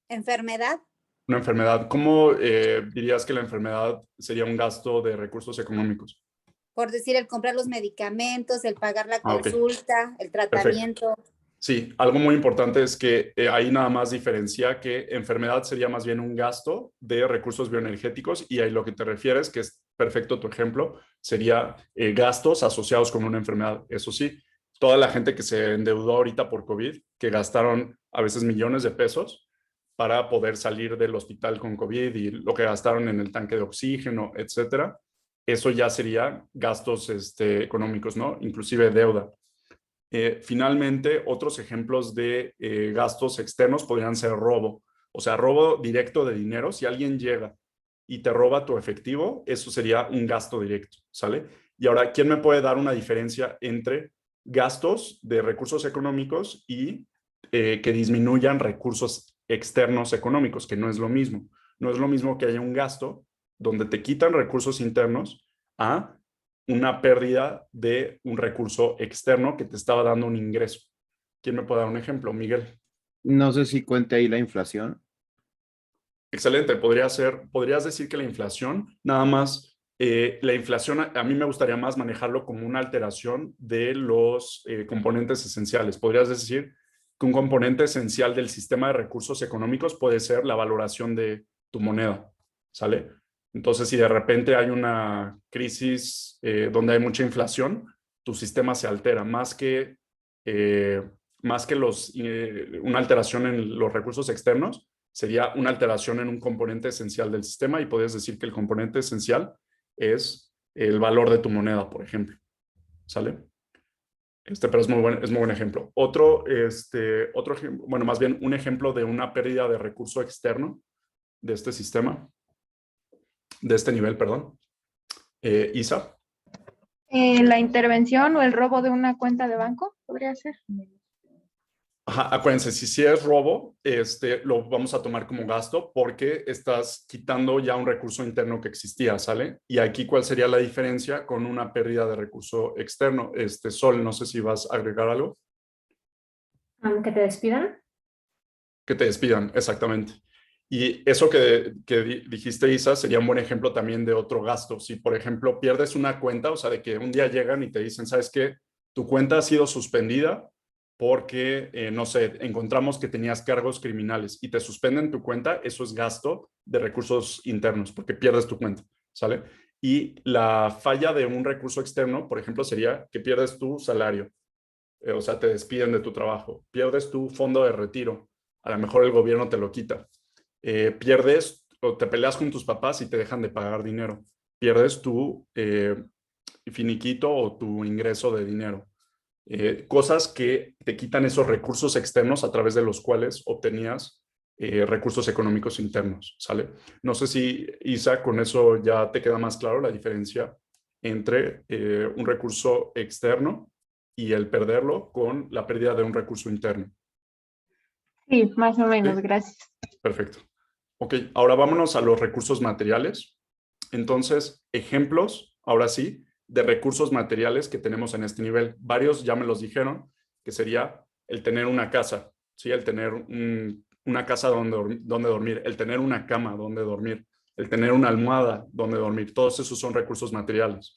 ¿Enfermedad? Una enfermedad. ¿Cómo dirías que la enfermedad sería un gasto de recursos económicos? Por decir, el comprar los medicamentos, el pagar la Ok. consulta, el Perfecto. tratamiento. Sí, algo muy importante es que ahí nada más diferencia que enfermedad sería más bien un gasto de recursos bioenergéticos y ahí lo que te refieres, que es perfecto tu ejemplo, sería gastos asociados con una enfermedad. Eso sí, toda la gente que se endeudó ahorita por COVID, que gastaron a veces millones de pesos para poder salir del hospital con COVID y lo que gastaron en el tanque de oxígeno, etcétera, eso ya sería gastos económicos, ¿no? Inclusive deuda. Finalmente, otros ejemplos de gastos externos podrían ser robo. O sea, robo directo de dinero. Si alguien llega y te roba tu efectivo, eso sería un gasto directo, ¿sale? Y ahora, ¿quién me puede dar una diferencia entre gastos de recursos económicos y que disminuyan recursos externos económicos, que no es lo mismo? No es lo mismo que haya un gasto donde te quitan recursos internos a una pérdida de un recurso externo que te estaba dando un ingreso. ¿Quién me puede dar un ejemplo? Miguel. No sé si cuente ahí la inflación. Excelente. Podrías decir que la inflación, nada más, la inflación a mí me gustaría más manejarlo como una alteración de los componentes esenciales. Podrías decir que un componente esencial del sistema de recursos económicos puede ser la valoración de tu moneda, ¿sale? Entonces, si de repente hay una crisis donde hay mucha inflación, tu sistema se altera más que una alteración en los recursos externos, sería una alteración en un componente esencial del sistema y podrías decir que el componente esencial es el valor de tu moneda, por ejemplo. ¿Sale? Pero es muy buen ejemplo. Bueno, más bien un ejemplo de una pérdida de recurso externo de este sistema, de este nivel, perdón. Isa. La intervención o el robo de una cuenta de banco, podría ser. Ajá, acuérdense, si es robo, lo vamos a tomar como gasto porque estás quitando ya un recurso interno que existía, ¿sale? Y aquí, ¿cuál sería la diferencia con una pérdida de recurso externo? Sol, no sé si vas a agregar algo. ¿Que te despidan? Que te despidan, exactamente. Y eso que dijiste, Isa, sería un buen ejemplo también de otro gasto. Si, por ejemplo, pierdes una cuenta, o sea, de que un día llegan y te dicen, ¿sabes qué? Tu cuenta ha sido suspendida porque, no sé, encontramos que tenías cargos criminales y te suspenden tu cuenta, eso es gasto de recursos internos porque pierdes tu cuenta, ¿sale? Y la falla de un recurso externo, por ejemplo, sería que pierdes tu salario, o sea, te despiden de tu trabajo, pierdes tu fondo de retiro, a lo mejor el gobierno te lo quita, pierdes o te peleas con tus papás y te dejan de pagar dinero, pierdes tu finiquito o tu ingreso de dinero. Cosas que te quitan esos recursos externos a través de los cuales obtenías recursos económicos internos, ¿sale? No sé si, Isa, con eso ya te queda más claro la diferencia entre un recurso externo y el perderlo con la pérdida de un recurso interno. Sí, más o menos, ¿Sí? gracias. Perfecto. Ok, ahora vámonos a los recursos materiales. Entonces, ejemplos, ahora sí, de recursos materiales que tenemos en este nivel. Varios ya me los dijeron, que sería el tener una casa, ¿sí? El tener una casa donde dormir, el tener una cama donde dormir, el tener una almohada donde dormir. Todos esos son recursos materiales.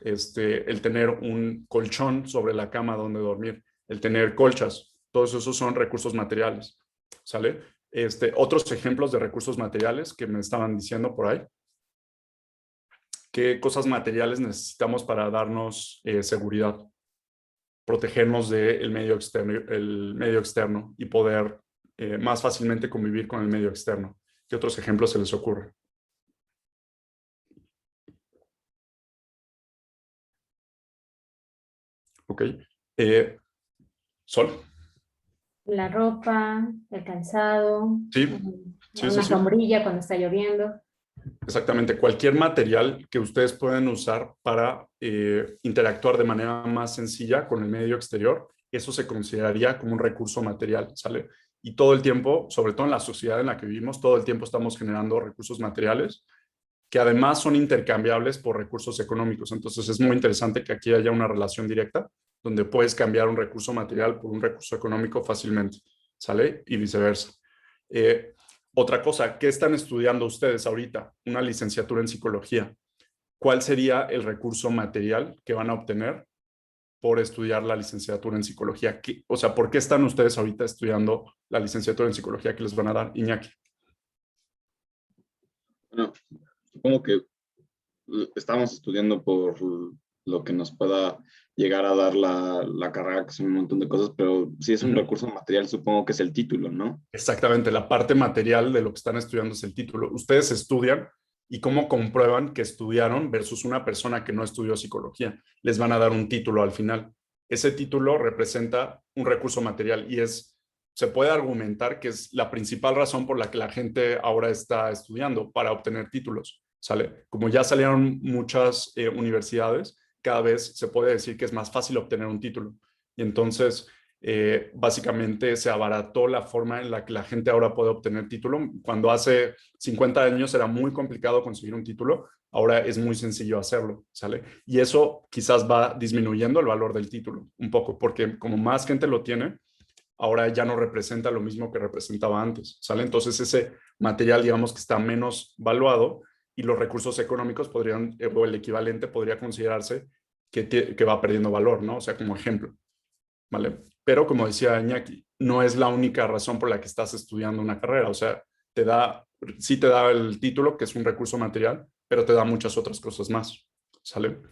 El tener un colchón sobre la cama donde dormir, el tener colchas, todos esos son recursos materiales, ¿sale? Otros ejemplos de recursos materiales que me estaban diciendo por ahí. ¿Qué cosas materiales necesitamos para darnos seguridad? Protegernos del medio externo y poder más fácilmente convivir con el medio externo. ¿Qué otros ejemplos se les ocurre? Ok. Sol. La ropa, el calzado, Sí, una sombrilla cuando está lloviendo. Exactamente, cualquier material que ustedes pueden usar para interactuar de manera más sencilla con el medio exterior, eso se consideraría como un recurso material, ¿sale? Y todo el tiempo, sobre todo en la sociedad en la que vivimos, todo el tiempo estamos generando recursos materiales que además son intercambiables por recursos económicos. Entonces es muy interesante que aquí haya una relación directa donde puedes cambiar un recurso material por un recurso económico fácilmente, ¿sale? Y viceversa. Otra cosa, ¿qué están estudiando ustedes ahorita? Una licenciatura en psicología. ¿Cuál sería el recurso material que van a obtener por estudiar la licenciatura en psicología? O sea, ¿por qué están ustedes ahorita estudiando la licenciatura en psicología que les van a dar, Iñaki? Bueno, supongo que estamos estudiando por lo que nos pueda llegar a dar la carrera, que son un montón de cosas, pero si es un recurso material, supongo que es el título, ¿no? Exactamente, la parte material de lo que están estudiando es el título. Ustedes estudian y cómo comprueban que estudiaron versus una persona que no estudió psicología. Les van a dar un título al final. Ese título representa un recurso material y se puede argumentar que es la principal razón por la que la gente ahora está estudiando, para obtener títulos, ¿sale? Como ya salieron muchas universidades, cada vez se puede decir que es más fácil obtener un título. Y entonces, básicamente se abarató la forma en la que la gente ahora puede obtener título. Cuando hace 50 años era muy complicado conseguir un título, ahora es muy sencillo hacerlo, ¿sale? Y eso quizás va disminuyendo el valor del título un poco, porque como más gente lo tiene, ahora ya no representa lo mismo que representaba antes, ¿sale? Entonces ese material, digamos que está menos valuado y los recursos económicos podrían, o el equivalente podría considerarse que va perdiendo valor, ¿no? O sea, como ejemplo, ¿vale? Pero como decía Iñaki, no es la única razón por la que estás estudiando una carrera, o sea, sí te da el título, que es un recurso material, pero te da muchas otras cosas más, ¿sale?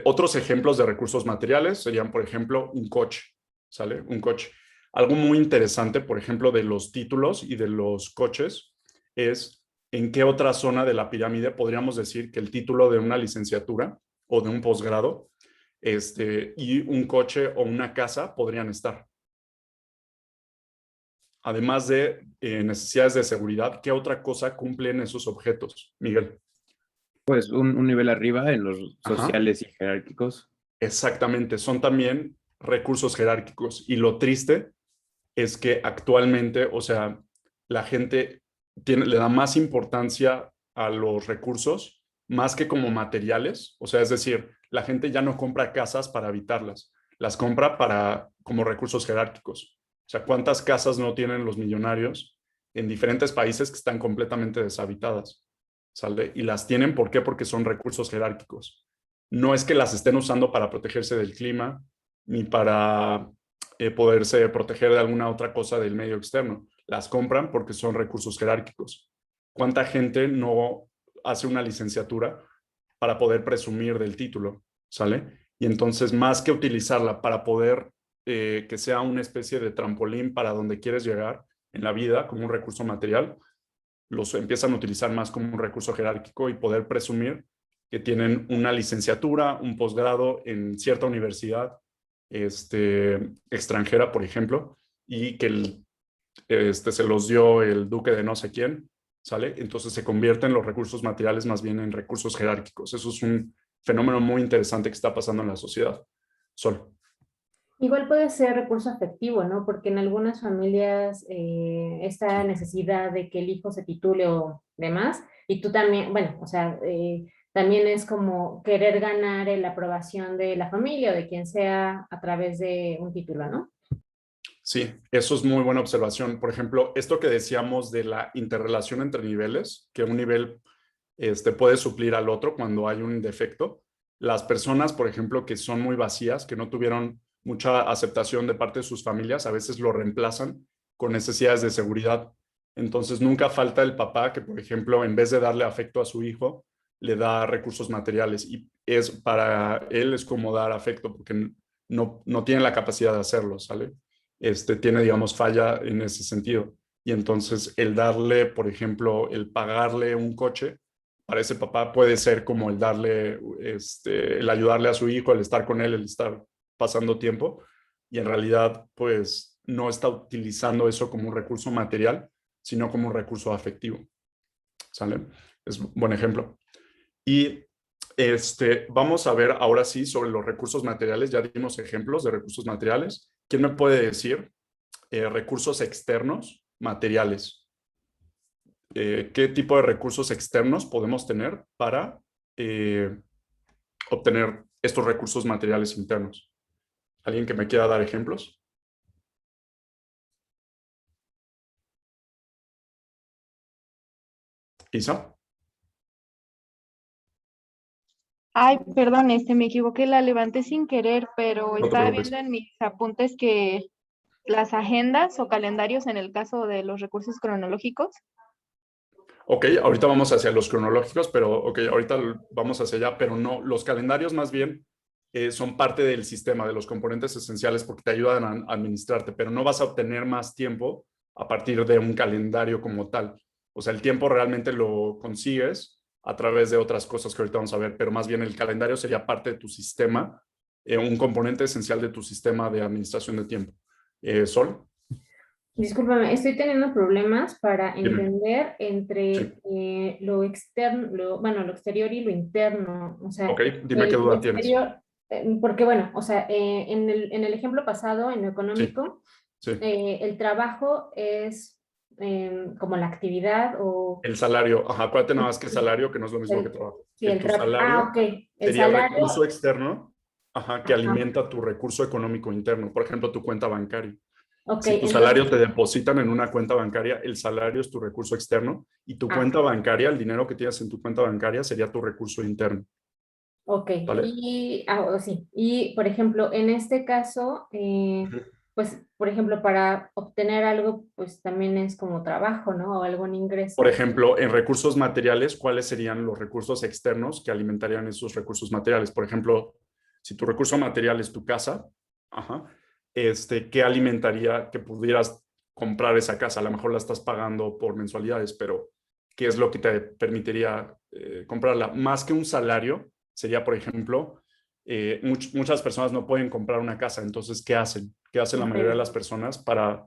Otros ejemplos de recursos materiales serían, por ejemplo, un coche, ¿sale? Un coche. Algo muy interesante, por ejemplo, de los títulos y de los coches es en qué otra zona de la pirámide podríamos decir que el título de una licenciatura o de un posgrado y un coche o una casa podrían estar. Además de necesidades de seguridad, ¿qué otra cosa cumplen esos objetos, Miguel? Pues un nivel arriba en los sociales y jerárquicos. Exactamente, son también recursos jerárquicos. Y lo triste es que actualmente, o sea, la gente le da más importancia a los recursos más que como materiales. O sea, es decir, la gente ya no compra casas para habitarlas, las compra como recursos jerárquicos. O sea, ¿cuántas casas no tienen los millonarios en diferentes países que están completamente deshabitadas? ¿Sale? Y las tienen, ¿por qué? Porque son recursos jerárquicos. No es que las estén usando para protegerse del clima, ni para poderse proteger de alguna otra cosa del medio externo. Las compran porque son recursos jerárquicos. ¿Cuánta gente no hace una licenciatura para poder presumir del título, ¿sale? Y entonces, más que utilizarla para poder que sea una especie de trampolín para donde quieres llegar en la vida como un recurso material, los empiezan a utilizar más como un recurso jerárquico y poder presumir que tienen una licenciatura, un posgrado en cierta universidad extranjera, por ejemplo, y que se los dio el duque de no sé quién, ¿sale? Entonces se convierten los recursos materiales más bien en recursos jerárquicos. Eso es un fenómeno muy interesante que está pasando en la sociedad. Sol. Igual puede ser recurso afectivo, ¿no? Porque en algunas familias esta necesidad de que el hijo se titule o demás, y tú también, bueno, o sea, también es como querer ganar la aprobación de la familia o de quien sea a través de un título, ¿no? Sí, eso es muy buena observación. Por ejemplo, esto que decíamos de la interrelación entre niveles, que un nivel puede suplir al otro cuando hay un defecto. Las personas, por ejemplo, que son muy vacías, que no tuvieron mucha aceptación de parte de sus familias, a veces lo reemplazan con necesidades de seguridad. Entonces, nunca falta el papá que, por ejemplo, en vez de darle afecto a su hijo, le da recursos materiales. Y para él es como dar afecto, porque no tiene la capacidad de hacerlo, ¿sale? Tiene, digamos, falla en ese sentido. Y entonces el darle, por ejemplo, el pagarle un coche, para ese papá puede ser como el darle, el ayudarle a su hijo, el estar con él, el estar pasando tiempo, y en realidad, pues, no está utilizando eso como un recurso material, sino como un recurso afectivo, ¿sale? Es un buen ejemplo. Y vamos a ver ahora sí sobre los recursos materiales. Ya dimos ejemplos de recursos materiales. ¿Quién me puede decir recursos externos materiales? ¿Qué tipo de recursos externos podemos tener para obtener estos recursos materiales internos? ¿Alguien que me quiera dar ejemplos? ¿Isa? Ay, perdón, me equivoqué, la levanté sin querer, pero No te estaba preocupes. viendo en mis apuntes que las agendas o calendarios en el caso de los recursos cronológicos. Ok, ahorita vamos hacia los cronológicos, pero ok, ahorita vamos hacia allá, pero no, los calendarios más bien son parte del sistema, de los componentes esenciales porque te ayudan a administrarte, pero no vas a obtener más tiempo a partir de un calendario como tal. O sea, el tiempo realmente lo consigues a través de otras cosas que ahorita vamos a ver, pero más bien el calendario sería parte de tu sistema, un componente esencial de tu sistema de administración de tiempo. Sol. Discúlpame, estoy teniendo problemas para Dime. entender entre lo externo, bueno, lo exterior y lo interno. O sea, Ok, dime qué duda tienes. Porque bueno, o sea, en el ejemplo pasado, en lo económico, Sí. el trabajo es como la actividad o... El salario, ajá, acuérdate nada más que salario, que no es lo mismo que trabajo. Sí, Que el tu trabajo. salario Ok, el sería el salario. recurso externo, ajá, que Ajá. alimenta tu recurso económico interno, por ejemplo, tu cuenta bancaria. Ok, Si tu salario te depositan en una cuenta bancaria, el salario es tu recurso externo y tu cuenta bancaria, el dinero que tienes en tu cuenta bancaria sería tu recurso interno. Ok, ¿Vale? sí. Y por ejemplo, en este caso, pues, por ejemplo, para obtener algo, pues también es como trabajo, ¿no? O algún ingreso. Por ejemplo, en recursos materiales, ¿cuáles serían los recursos externos que alimentarían esos recursos materiales? Por ejemplo, si tu recurso material es tu casa, ajá, ¿qué alimentaría que pudieras comprar esa casa? A lo mejor la estás pagando por mensualidades, pero ¿qué es lo que te permitiría comprarla? Más que un salario, sería, por ejemplo, muchas personas no pueden comprar una casa, entonces, ¿qué hacen? ¿Qué hacen la mayoría de las personas para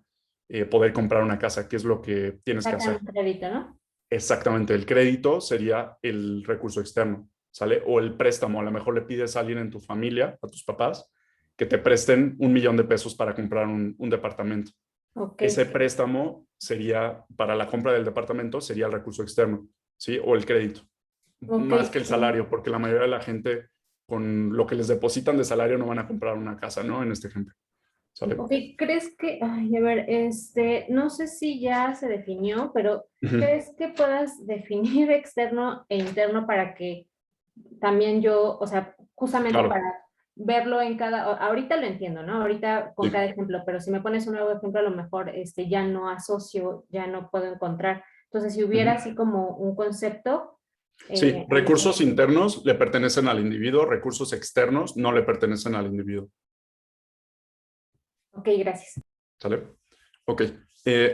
poder comprar una casa? ¿Qué es lo que tienes que hacer? Sacan crédito, ¿no? Exactamente, el crédito sería el recurso externo, ¿sale? O el préstamo, a lo mejor le pides a alguien en tu familia, a tus papás, que te presten 1 millón de pesos para comprar un departamento. Okay. Ese préstamo sería, para la compra del departamento, sería el recurso externo, ¿sí? O el crédito, más que el salario, porque la mayoría de la gente con lo que les depositan de salario no van a comprar una casa, ¿no? En este ejemplo. ¿Sale? Ok, ¿crees que, ay, a ver, no sé si ya se definió, pero ¿crees que puedas definir externo e interno para que también yo, o sea, justamente Claro. para verlo en ahorita lo entiendo, ¿no? Ahorita con Sí. cada ejemplo, pero si me pones un nuevo ejemplo, a lo mejor ya no asocio, ya no puedo encontrar. Entonces, si hubiera así como un concepto Sí, recursos internos le pertenecen al individuo, recursos externos no le pertenecen al individuo. Ok, gracias. ¿Sale? Ok.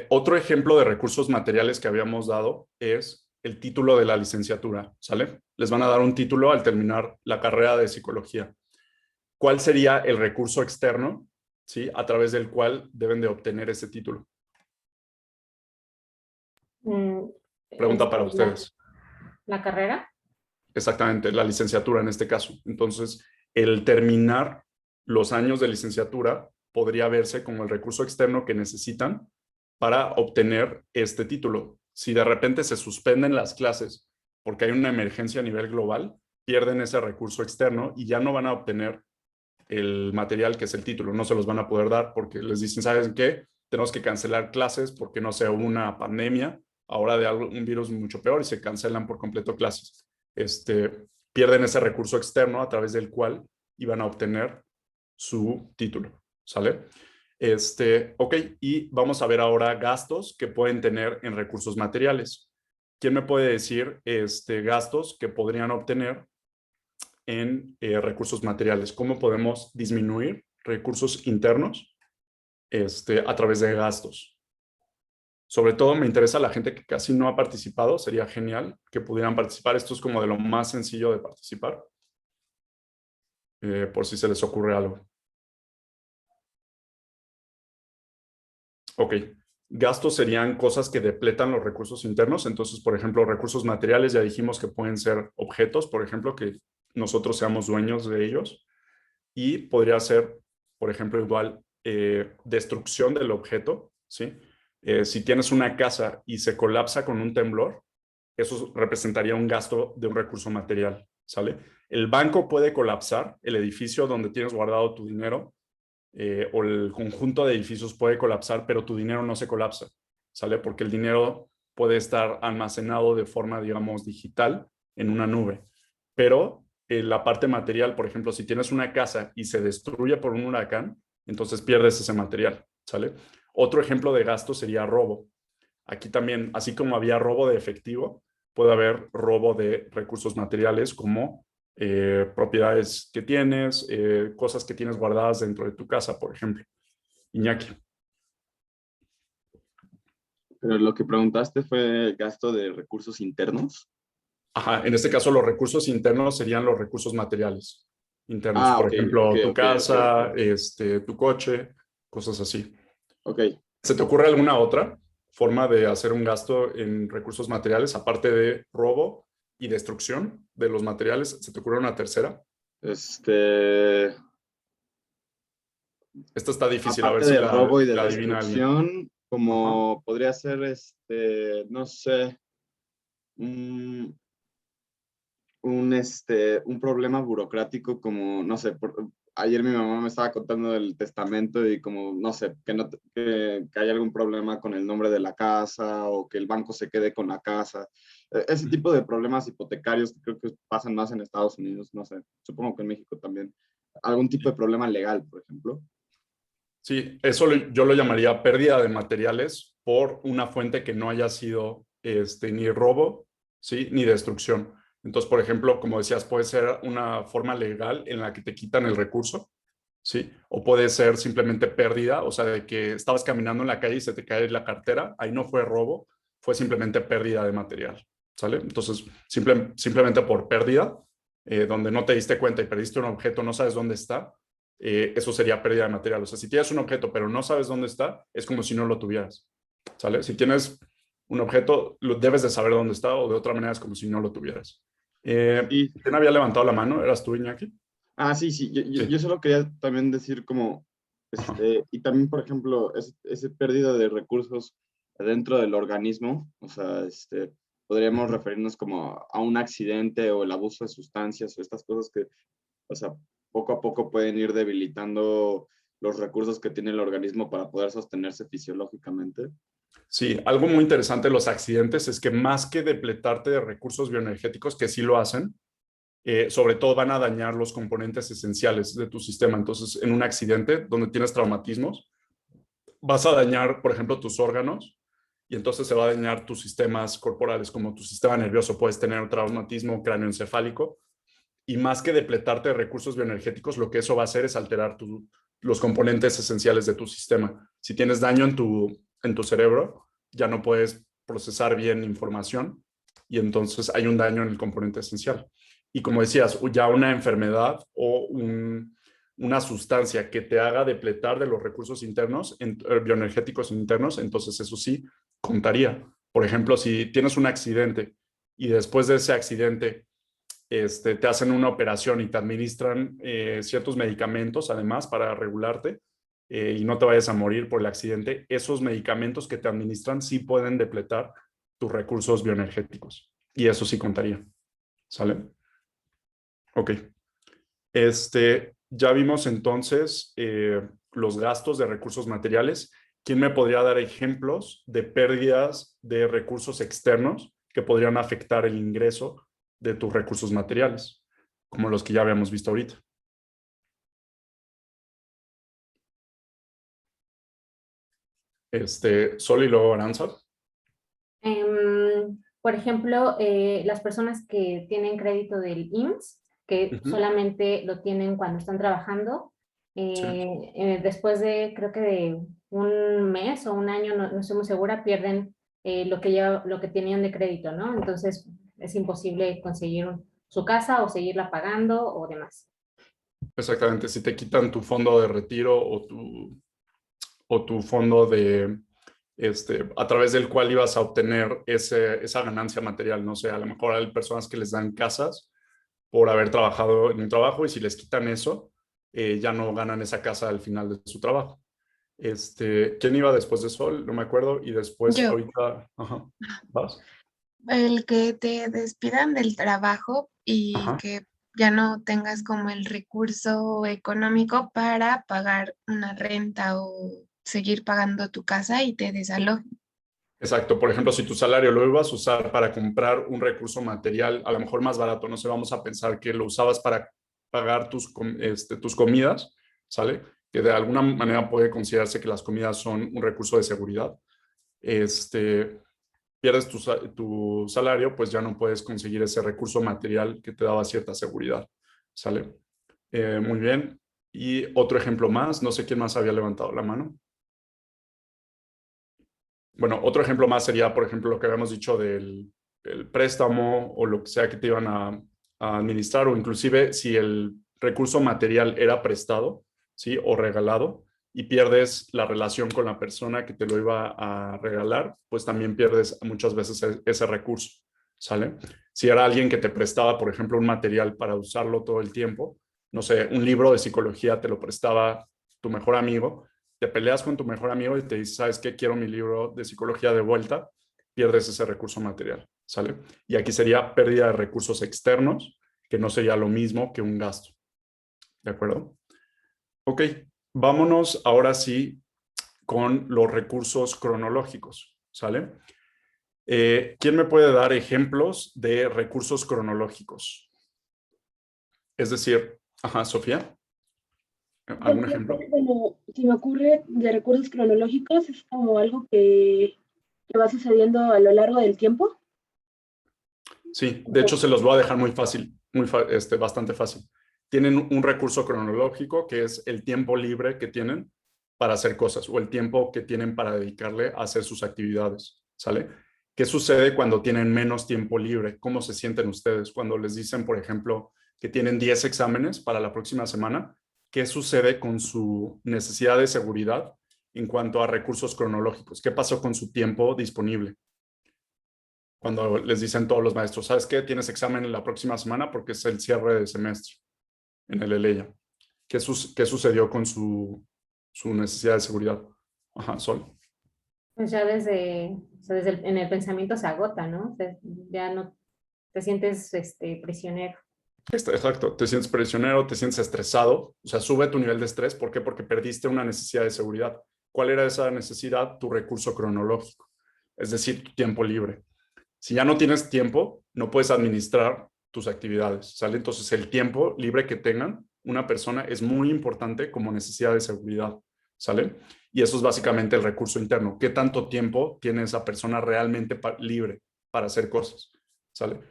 Otro ejemplo de recursos materiales que habíamos dado es el título de la licenciatura. ¿Sale? Les van a dar un título al terminar la carrera de psicología. ¿Cuál sería el recurso externo, ¿sí?, a través del cual deben de obtener ese título? Pregunta para ustedes. ¿La carrera? Exactamente, la licenciatura en este caso. Entonces, el terminar los años de licenciatura podría verse como el recurso externo que necesitan para obtener este título. Si de repente se suspenden las clases porque hay una emergencia a nivel global, pierden ese recurso externo y ya no van a obtener el material que es el título. No se los van a poder dar porque les dicen, ¿saben qué? Tenemos que cancelar clases porque no sea una pandemia, ahora de un virus mucho peor, y se cancelan por completo clases. Pierden ese recurso externo a través del cual iban a obtener su título. ¿Sale? Ok, y vamos a ver ahora gastos que pueden tener en recursos materiales. ¿Quién me puede decir gastos que podrían obtener en recursos materiales? ¿Cómo podemos disminuir recursos internos a través de gastos? Sobre todo me interesa la gente que casi no ha participado. Sería genial que pudieran participar. Esto es como de lo más sencillo de participar. Por si se les ocurre algo. Ok. Gastos serían cosas que depletan los recursos internos. Entonces, por ejemplo, recursos materiales, ya dijimos que pueden ser objetos, por ejemplo, que nosotros seamos dueños de ellos. Y podría ser, por ejemplo, igual destrucción del objeto, ¿sí? Si tienes una casa y se colapsa con un temblor, eso representaría un gasto de un recurso material, ¿sale? El banco puede colapsar, el edificio donde tienes guardado tu dinero o el conjunto de edificios puede colapsar, pero tu dinero no se colapsa, ¿sale? Porque el dinero puede estar almacenado de forma, digamos, digital en una nube. Pero la parte material, por ejemplo, si tienes una casa y se destruye por un huracán, entonces pierdes ese material, ¿sale? Otro ejemplo de gasto sería robo. Aquí también, así como había robo de efectivo, puede haber robo de recursos materiales como propiedades que tienes, cosas que tienes guardadas dentro de tu casa, por ejemplo. Iñaki. Pero lo que preguntaste fue gasto de recursos internos. Ajá, en este caso los recursos internos serían los recursos materiales internos. Por Ok, ejemplo, tu ok. casa, tu coche, cosas así. Ok. ¿Se te ocurre alguna otra forma de hacer un gasto en recursos materiales, aparte de robo y destrucción de los materiales? ¿Se te ocurre una tercera? Esta está difícil, a ver Aparte si de robo y de la adivina alguien. destrucción, como podría ser, no sé, un problema burocrático como, no sé, ayer mi mamá me estaba contando del testamento y como, no sé, que haya algún problema con el nombre de la casa o que el banco se quede con la casa. Ese tipo de problemas hipotecarios creo que pasan más en Estados Unidos, no sé, supongo que en México también. Algún tipo de problema legal, por ejemplo. Sí, eso yo lo llamaría pérdida de materiales por una fuente que no haya sido ni robo, ¿sí?, ni destrucción. Entonces, por ejemplo, como decías, puede ser una forma legal en la que te quitan el recurso, ¿sí? O puede ser simplemente pérdida, o sea, de que estabas caminando en la calle y se te cae la cartera, ahí no fue robo, fue simplemente pérdida de material, ¿sale? Entonces, simplemente por pérdida, donde no te diste cuenta y perdiste un objeto, no sabes dónde está, eso sería pérdida de material. O sea, si tienes un objeto pero no sabes dónde está, es como si no lo tuvieras, ¿sale? Si tienes un objeto, debes de saber dónde está, o de otra manera es como si no lo tuvieras. ¿Quién había levantado la mano? ¿Eras tú, Iñaki? Sí. Yo solo quería también decir como, y también, por ejemplo, ese pérdida de recursos dentro del organismo, o sea, podríamos referirnos como a un accidente o el abuso de sustancias o estas cosas que, o sea, poco a poco pueden ir debilitando los recursos que tiene el organismo para poder sostenerse fisiológicamente. Sí, algo muy interesante de los accidentes es que más que depletarte de recursos bioenergéticos, que sí lo hacen, sobre todo van a dañar los componentes esenciales de tu sistema. Entonces, en un accidente donde tienes traumatismos, vas a dañar, por ejemplo, tus órganos y entonces se va a dañar tus sistemas corporales, como tu sistema nervioso. Puedes tener un traumatismo cráneoencefálico, y más que depletarte de recursos bioenergéticos, lo que eso va a hacer es alterar los componentes esenciales de tu sistema. Si tienes daño en tu cerebro, ya no puedes procesar bien información, y entonces hay un daño en el componente esencial. Y como decías, ya una enfermedad o una sustancia que te haga depletar de los recursos internos, bioenergéticos internos, entonces eso sí contaría. Por ejemplo, si tienes un accidente y después de ese accidente te hacen una operación y te administran ciertos medicamentos además para regularte y no te vayas a morir por el accidente, esos medicamentos que te administran sí pueden depletar tus recursos bioenergéticos, y eso sí contaría. ¿Sale? Ok. Ya vimos entonces los gastos de recursos materiales. ¿Quién me podría dar ejemplos de pérdidas de recursos externos que podrían afectar el ingreso de tus recursos materiales, como los que ya habíamos visto ahorita? Sol y luego Aranza. Por ejemplo, las personas que tienen crédito del IMSS, que solamente lo tienen cuando están trabajando, después de, creo que de un mes o un año, no estoy muy segura, pierden lo que tenían de crédito, ¿no? Entonces es imposible conseguir su casa o seguirla pagando o demás. Exactamente, si te quitan tu fondo de retiro o tu fondo de, a través del cual ibas a obtener esa ganancia material, no sé, a lo mejor hay personas que les dan casas por haber trabajado en un trabajo, y si les quitan eso, ya no ganan esa casa al final de su trabajo. ¿Quién iba después de Sol? No me acuerdo. Y después, Yo. ahorita, ¿vas? El que te despidan del trabajo y que ya no tengas como el recurso económico para pagar una renta o seguir pagando tu casa y te desalojen. Exacto. Por ejemplo, si tu salario lo ibas a usar para comprar un recurso material, a lo mejor más barato, no sé, vamos a pensar que lo usabas para pagar tus comidas, ¿sale? Que de alguna manera puede considerarse que las comidas son un recurso de seguridad. Pierdes tu salario, pues ya no puedes conseguir ese recurso material que te daba cierta seguridad, ¿sale? Muy bien. Y otro ejemplo más, no sé quién más había levantado la mano. Bueno, otro ejemplo más sería, por ejemplo, lo que habíamos dicho del préstamo o lo que sea que te iban a administrar, o inclusive si el recurso material era prestado, ¿sí? O regalado, y pierdes la relación con la persona que te lo iba a regalar, pues también pierdes muchas veces ese recurso, ¿sale? Si era alguien que te prestaba, por ejemplo, un material para usarlo todo el tiempo, no sé, un libro de psicología te lo prestaba tu mejor amigo, te peleas con tu mejor amigo y te dices, ¿sabes qué? Quiero mi libro de psicología de vuelta, pierdes ese recurso material, ¿sale? Y aquí sería pérdida de recursos externos, que no sería lo mismo que un gasto. ¿De acuerdo? Ok, vámonos ahora sí con los recursos cronológicos, ¿sale? ¿Quién me puede dar ejemplos de recursos cronológicos? Es decir, Sofía, ¿algún ejemplo? Bueno, si me ocurre de recursos cronológicos, es como algo que va sucediendo a lo largo del tiempo. Sí, de hecho se los voy a dejar muy fácil, bastante fácil. Tienen un recurso cronológico que es el tiempo libre que tienen para hacer cosas, o el tiempo que tienen para dedicarle a hacer sus actividades, ¿sale? ¿Qué sucede cuando tienen menos tiempo libre? ¿Cómo se sienten ustedes cuando les dicen, por ejemplo, que tienen 10 exámenes para la próxima semana? ¿Qué sucede con su necesidad de seguridad en cuanto a recursos cronológicos? ¿Qué pasó con su tiempo disponible? Cuando les dicen todos los maestros, ¿sabes qué? Tienes examen la próxima semana porque es el cierre de semestre en el ELEA. ¿Qué sucedió con su necesidad de seguridad? Sol. Pues ya en el pensamiento se agota, ¿no? Ya no te sientes prisionero. Exacto, te sientes prisionero, te sientes estresado, o sea, sube tu nivel de estrés. ¿Por qué? Porque perdiste una necesidad de seguridad. ¿Cuál era esa necesidad? Tu recurso cronológico, es decir, tu tiempo libre. Si ya no tienes tiempo, no puedes administrar tus actividades, ¿sale? Entonces, el tiempo libre que tengan una persona es muy importante como necesidad de seguridad, ¿sale? Y eso es básicamente el recurso interno. ¿Qué tanto tiempo tiene esa persona realmente libre para hacer cosas? ¿Sale?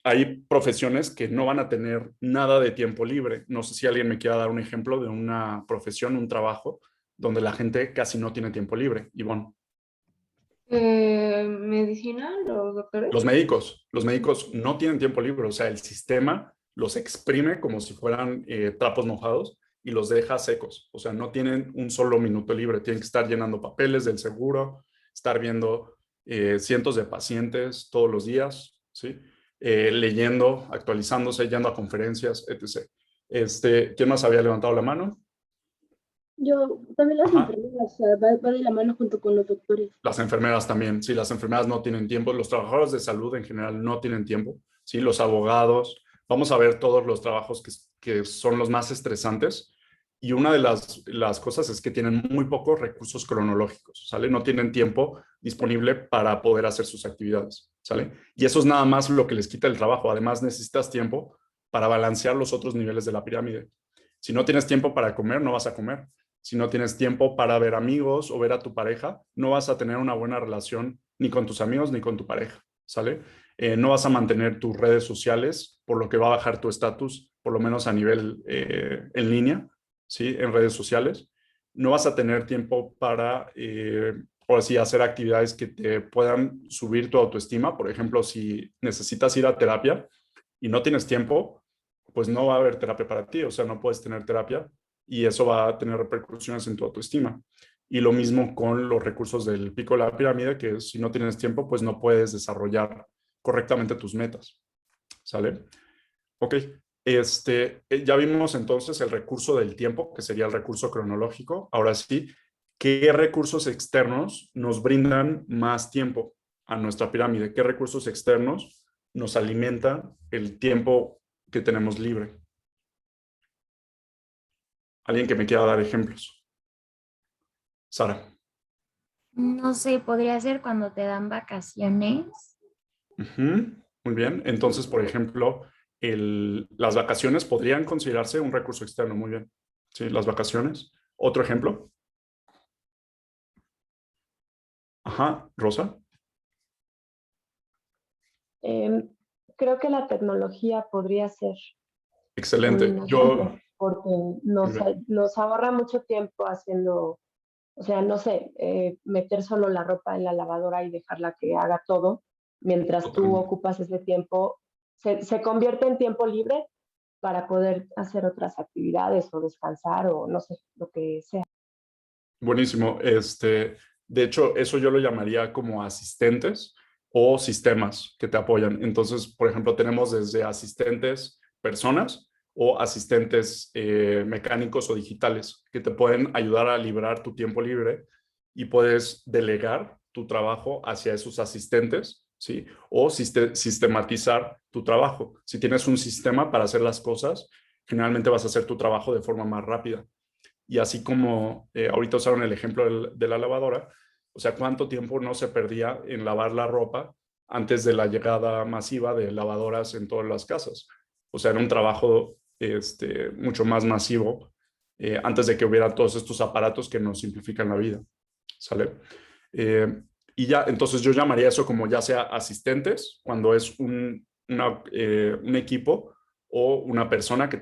Hay profesiones que no van a tener nada de tiempo libre. No sé si alguien me quiera dar un ejemplo de una profesión, un trabajo, donde la gente casi no tiene tiempo libre. Ivonne. ¿Medicina? ¿Los doctores? Los médicos no tienen tiempo libre. O sea, el sistema los exprime como si fueran trapos mojados y los deja secos. O sea, no tienen un solo minuto libre. Tienen que estar llenando papeles del seguro, estar viendo cientos de pacientes todos los días, ¿sí? Leyendo, actualizándose, yendo a conferencias, etc. ¿Quién más había levantado la mano? Yo, también las enfermeras, o sea, va de la mano junto con los doctores. Las enfermeras también, sí, las enfermeras no tienen tiempo, los trabajadores de salud en general no tienen tiempo, sí, los abogados, vamos a ver todos los trabajos que son los más estresantes, y una de las cosas es que tienen muy pocos recursos cronológicos, ¿sale? No tienen tiempo disponible para poder hacer sus actividades, ¿sale? Y eso es nada más lo que les quita el trabajo. Además, necesitas tiempo para balancear los otros niveles de la pirámide. Si no tienes tiempo para comer, no vas a comer. Si no tienes tiempo para ver amigos o ver a tu pareja, no vas a tener una buena relación ni con tus amigos ni con tu pareja, ¿sale? No vas a mantener tus redes sociales, por lo que va a bajar tu estatus, por lo menos a nivel en línea, ¿sí? En redes sociales. No vas a tener tiempo para, ahora sí, hacer actividades que te puedan subir tu autoestima. Por ejemplo, si necesitas ir a terapia y no tienes tiempo, pues no va a haber terapia para ti, o sea, no puedes tener terapia y eso va a tener repercusiones en tu autoestima. Y lo mismo con los recursos del pico de la pirámide, que si no tienes tiempo, pues no puedes desarrollar correctamente tus metas, ¿sale? Ok, ya vimos entonces el recurso del tiempo, que sería el recurso cronológico. Ahora sí, ¿qué recursos externos nos brindan más tiempo a nuestra pirámide? ¿Qué recursos externos nos alimentan el tiempo que tenemos libre? Alguien que me quiera dar ejemplos. Sara. No sé, podría ser cuando te dan vacaciones. Muy bien. Entonces, por ejemplo, las vacaciones podrían considerarse un recurso externo. Muy bien. Sí, las vacaciones. ¿Otro ejemplo? Ajá, Rosa. Creo que la tecnología podría ser. Excelente. Porque nos ahorra mucho tiempo haciendo, o sea, no sé, meter solo la ropa en la lavadora y dejarla que haga todo, mientras tú ocupas ese tiempo, se convierte en tiempo libre para poder hacer otras actividades o descansar o no sé, lo que sea. Buenísimo. De hecho, eso yo lo llamaría como asistentes o sistemas que te apoyan. Entonces, por ejemplo, tenemos desde asistentes personas o asistentes mecánicos o digitales que te pueden ayudar a liberar tu tiempo libre y puedes delegar tu trabajo hacia esos asistentes, ¿sí? O sistematizar tu trabajo. Si tienes un sistema para hacer las cosas, generalmente vas a hacer tu trabajo de forma más rápida. Y así como ahorita usaron el ejemplo de la lavadora, o sea, ¿cuánto tiempo no se perdía en lavar la ropa antes de la llegada masiva de lavadoras en todas las casas? O sea, era un trabajo mucho más masivo antes de que hubiera todos estos aparatos que nos simplifican la vida, ¿sale? Y ya, entonces yo llamaría eso como ya sea asistentes, cuando es un equipo o una persona que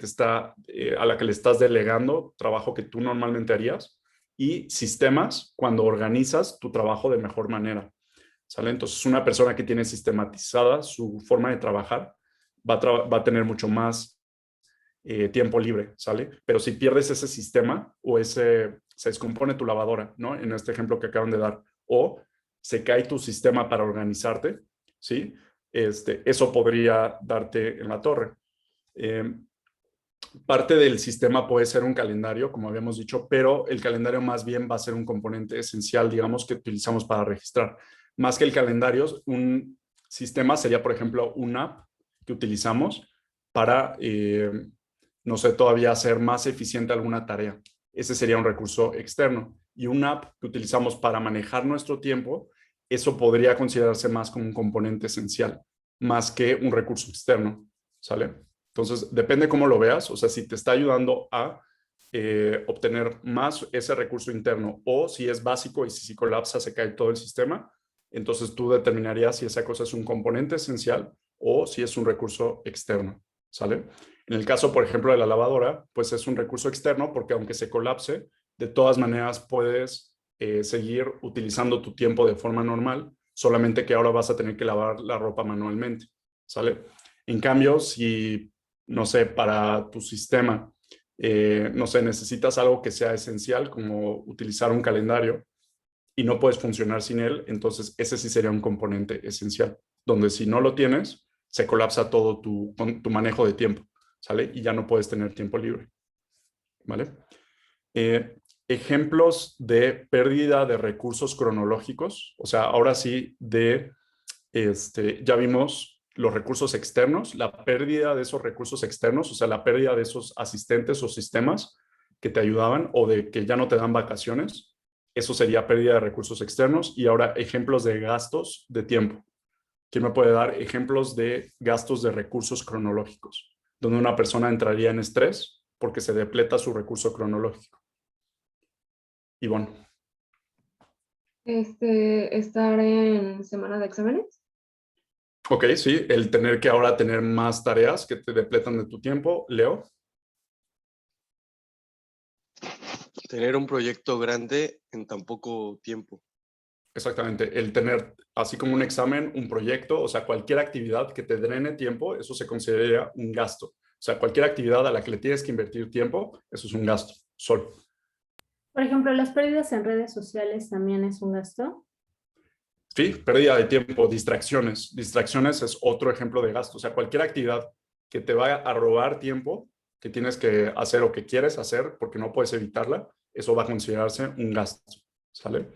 a la que le estás delegando trabajo que tú normalmente harías, y sistemas cuando organizas tu trabajo de mejor manera, ¿sale? Entonces una persona que tiene sistematizada su forma de trabajar va a tener mucho más tiempo libre, ¿sale? Pero si pierdes ese sistema o se descompone tu lavadora, ¿no? En este ejemplo que acaban de dar, o se cae tu sistema para organizarte, ¿sí? Eso podría darte en la torre. Parte del sistema puede ser un calendario, como habíamos dicho, pero el calendario más bien va a ser un componente esencial, digamos, que utilizamos para registrar. Más que el calendario, un sistema sería, por ejemplo, una app que utilizamos para, no sé, todavía hacer más eficiente alguna tarea. Ese sería un recurso externo. Y una app que utilizamos para manejar nuestro tiempo, eso podría considerarse más como un componente esencial, más que un recurso externo, ¿sale? Entonces, depende cómo lo veas. O sea, si te está ayudando a obtener más ese recurso interno, o si es básico y si colapsa se cae todo el sistema, entonces tú determinarías si esa cosa es un componente esencial o si es un recurso externo, ¿sale? En el caso, por ejemplo, de la lavadora, pues es un recurso externo porque aunque se colapse, de todas maneras puedes seguir utilizando tu tiempo de forma normal, solamente que ahora vas a tener que lavar la ropa manualmente, ¿sale? En cambio, si, no sé, para tu sistema, no sé, necesitas algo que sea esencial, como utilizar un calendario, y no puedes funcionar sin él, entonces ese sí sería un componente esencial, donde si no lo tienes, se colapsa todo tu manejo de tiempo, ¿sale? Y ya no puedes tener tiempo libre, ¿vale? Ejemplos de pérdida de recursos cronológicos, o sea, ahora sí ya vimos los recursos externos, la pérdida de esos recursos externos, o sea, la pérdida de esos asistentes o sistemas que te ayudaban o de que ya no te dan vacaciones. Eso sería pérdida de recursos externos. Y ahora ejemplos de gastos de tiempo. ¿Quién me puede dar ejemplos de gastos de recursos cronológicos? Donde una persona entraría en estrés porque se depleta su recurso cronológico. Ivonne. Estar en semana de exámenes. Ok, sí, el tener que ahora tener más tareas que te depletan de tu tiempo. Leo. Tener un proyecto grande en tan poco tiempo. Exactamente, el tener así como un examen, un proyecto, o sea, cualquier actividad que te drene tiempo, eso se considera un gasto. O sea, cualquier actividad a la que le tienes que invertir tiempo, eso es un gasto. Sol. Por ejemplo, las pérdidas en redes sociales también es un gasto. Sí, pérdida de tiempo, distracciones. Distracciones es otro ejemplo de gasto. O sea, cualquier actividad que te vaya a robar tiempo, que tienes que hacer o que quieres hacer porque no puedes evitarla, eso va a considerarse un gasto, ¿sale?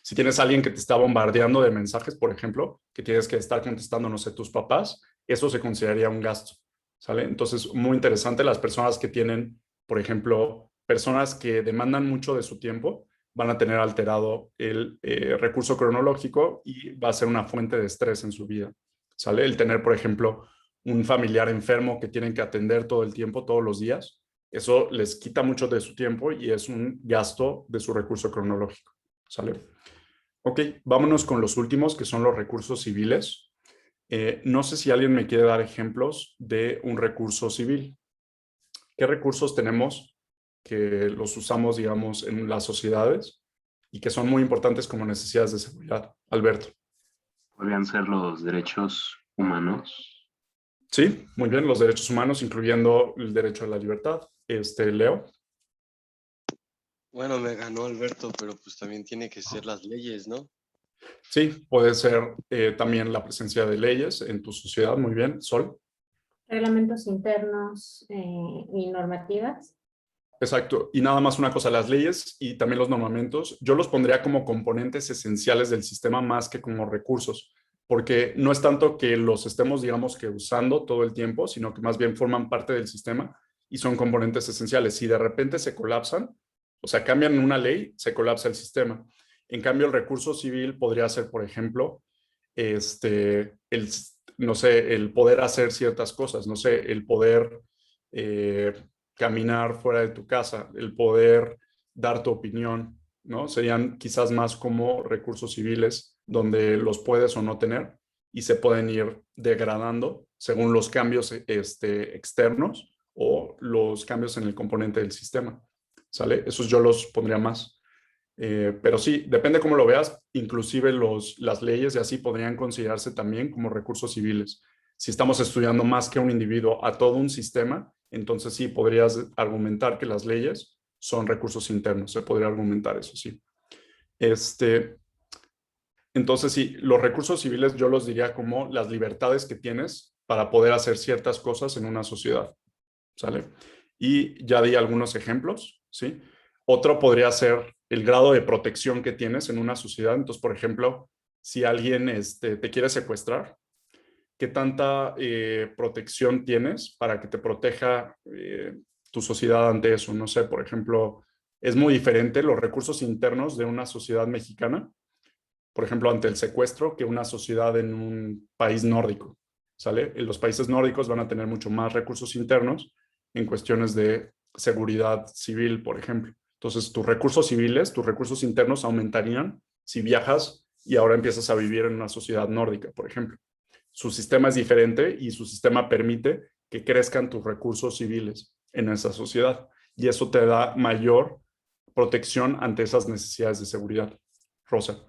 Si tienes a alguien que te está bombardeando de mensajes, por ejemplo, que tienes que estar contestando, no sé, tus papás, eso se consideraría un gasto, ¿sale? Entonces, muy interesante, las personas que tienen, por ejemplo, personas que demandan mucho de su tiempo, van a tener alterado el recurso cronológico y va a ser una fuente de estrés en su vida, ¿sale? El tener, por ejemplo, un familiar enfermo que tienen que atender todo el tiempo, todos los días, eso les quita mucho de su tiempo y es un gasto de su recurso cronológico, ¿sale? Ok, vámonos con los últimos, que son los recursos civiles. No sé si alguien me quiere dar ejemplos de un recurso civil. ¿Qué recursos tenemos que los usamos, digamos, en las sociedades y que son muy importantes como necesidades de seguridad? Alberto. ¿Podrían ser los derechos humanos? Sí, muy bien, los derechos humanos, incluyendo el derecho a la libertad. Leo. Bueno, me ganó Alberto, pero pues también tiene que ser las leyes, ¿no? Sí, puede ser también la presencia de leyes en tu sociedad. Muy bien. Sol. Reglamentos internos y normativas. Exacto. Y nada más una cosa, las leyes y también los normamientos, yo los pondría como componentes esenciales del sistema más que como recursos, porque no es tanto que los estemos, digamos, que usando todo el tiempo, sino que más bien forman parte del sistema y son componentes esenciales. Si de repente se colapsan, o sea, cambian una ley, se colapsa el sistema. En cambio, el recurso civil podría ser, por ejemplo, no sé, el poder hacer ciertas cosas, no sé, el poder caminar fuera de tu casa, el poder dar tu opinión, ¿no? Serían quizás más como recursos civiles donde los puedes o no tener y se pueden ir degradando según los cambios externos o los cambios en el componente del sistema, ¿sale? Esos yo los pondría más. Pero sí, depende cómo lo veas, inclusive las leyes y así podrían considerarse también como recursos civiles. Si estamos estudiando más que un individuo a todo un sistema, entonces sí, podrías argumentar que las leyes son recursos internos, se podría argumentar eso, sí. Entonces sí, los recursos civiles yo los diría como las libertades que tienes para poder hacer ciertas cosas en una sociedad, ¿sale? Y ya di algunos ejemplos, ¿sí? Otro podría ser el grado de protección que tienes en una sociedad. Entonces, por ejemplo, si alguien te quiere secuestrar, ¿qué tanta protección tienes para que te proteja tu sociedad ante eso? No sé, por ejemplo, es muy diferente los recursos internos de una sociedad mexicana, por ejemplo, ante el secuestro, que una sociedad en un país nórdico, ¿sale? Los países nórdicos van a tener mucho más recursos internos en cuestiones de seguridad civil, por ejemplo. Entonces, tus recursos civiles, tus recursos internos aumentarían si viajas y ahora empiezas a vivir en una sociedad nórdica, por ejemplo. Su sistema es diferente y su sistema permite que crezcan tus recursos civiles en esa sociedad. Y eso te da mayor protección ante esas necesidades de seguridad. Rosa.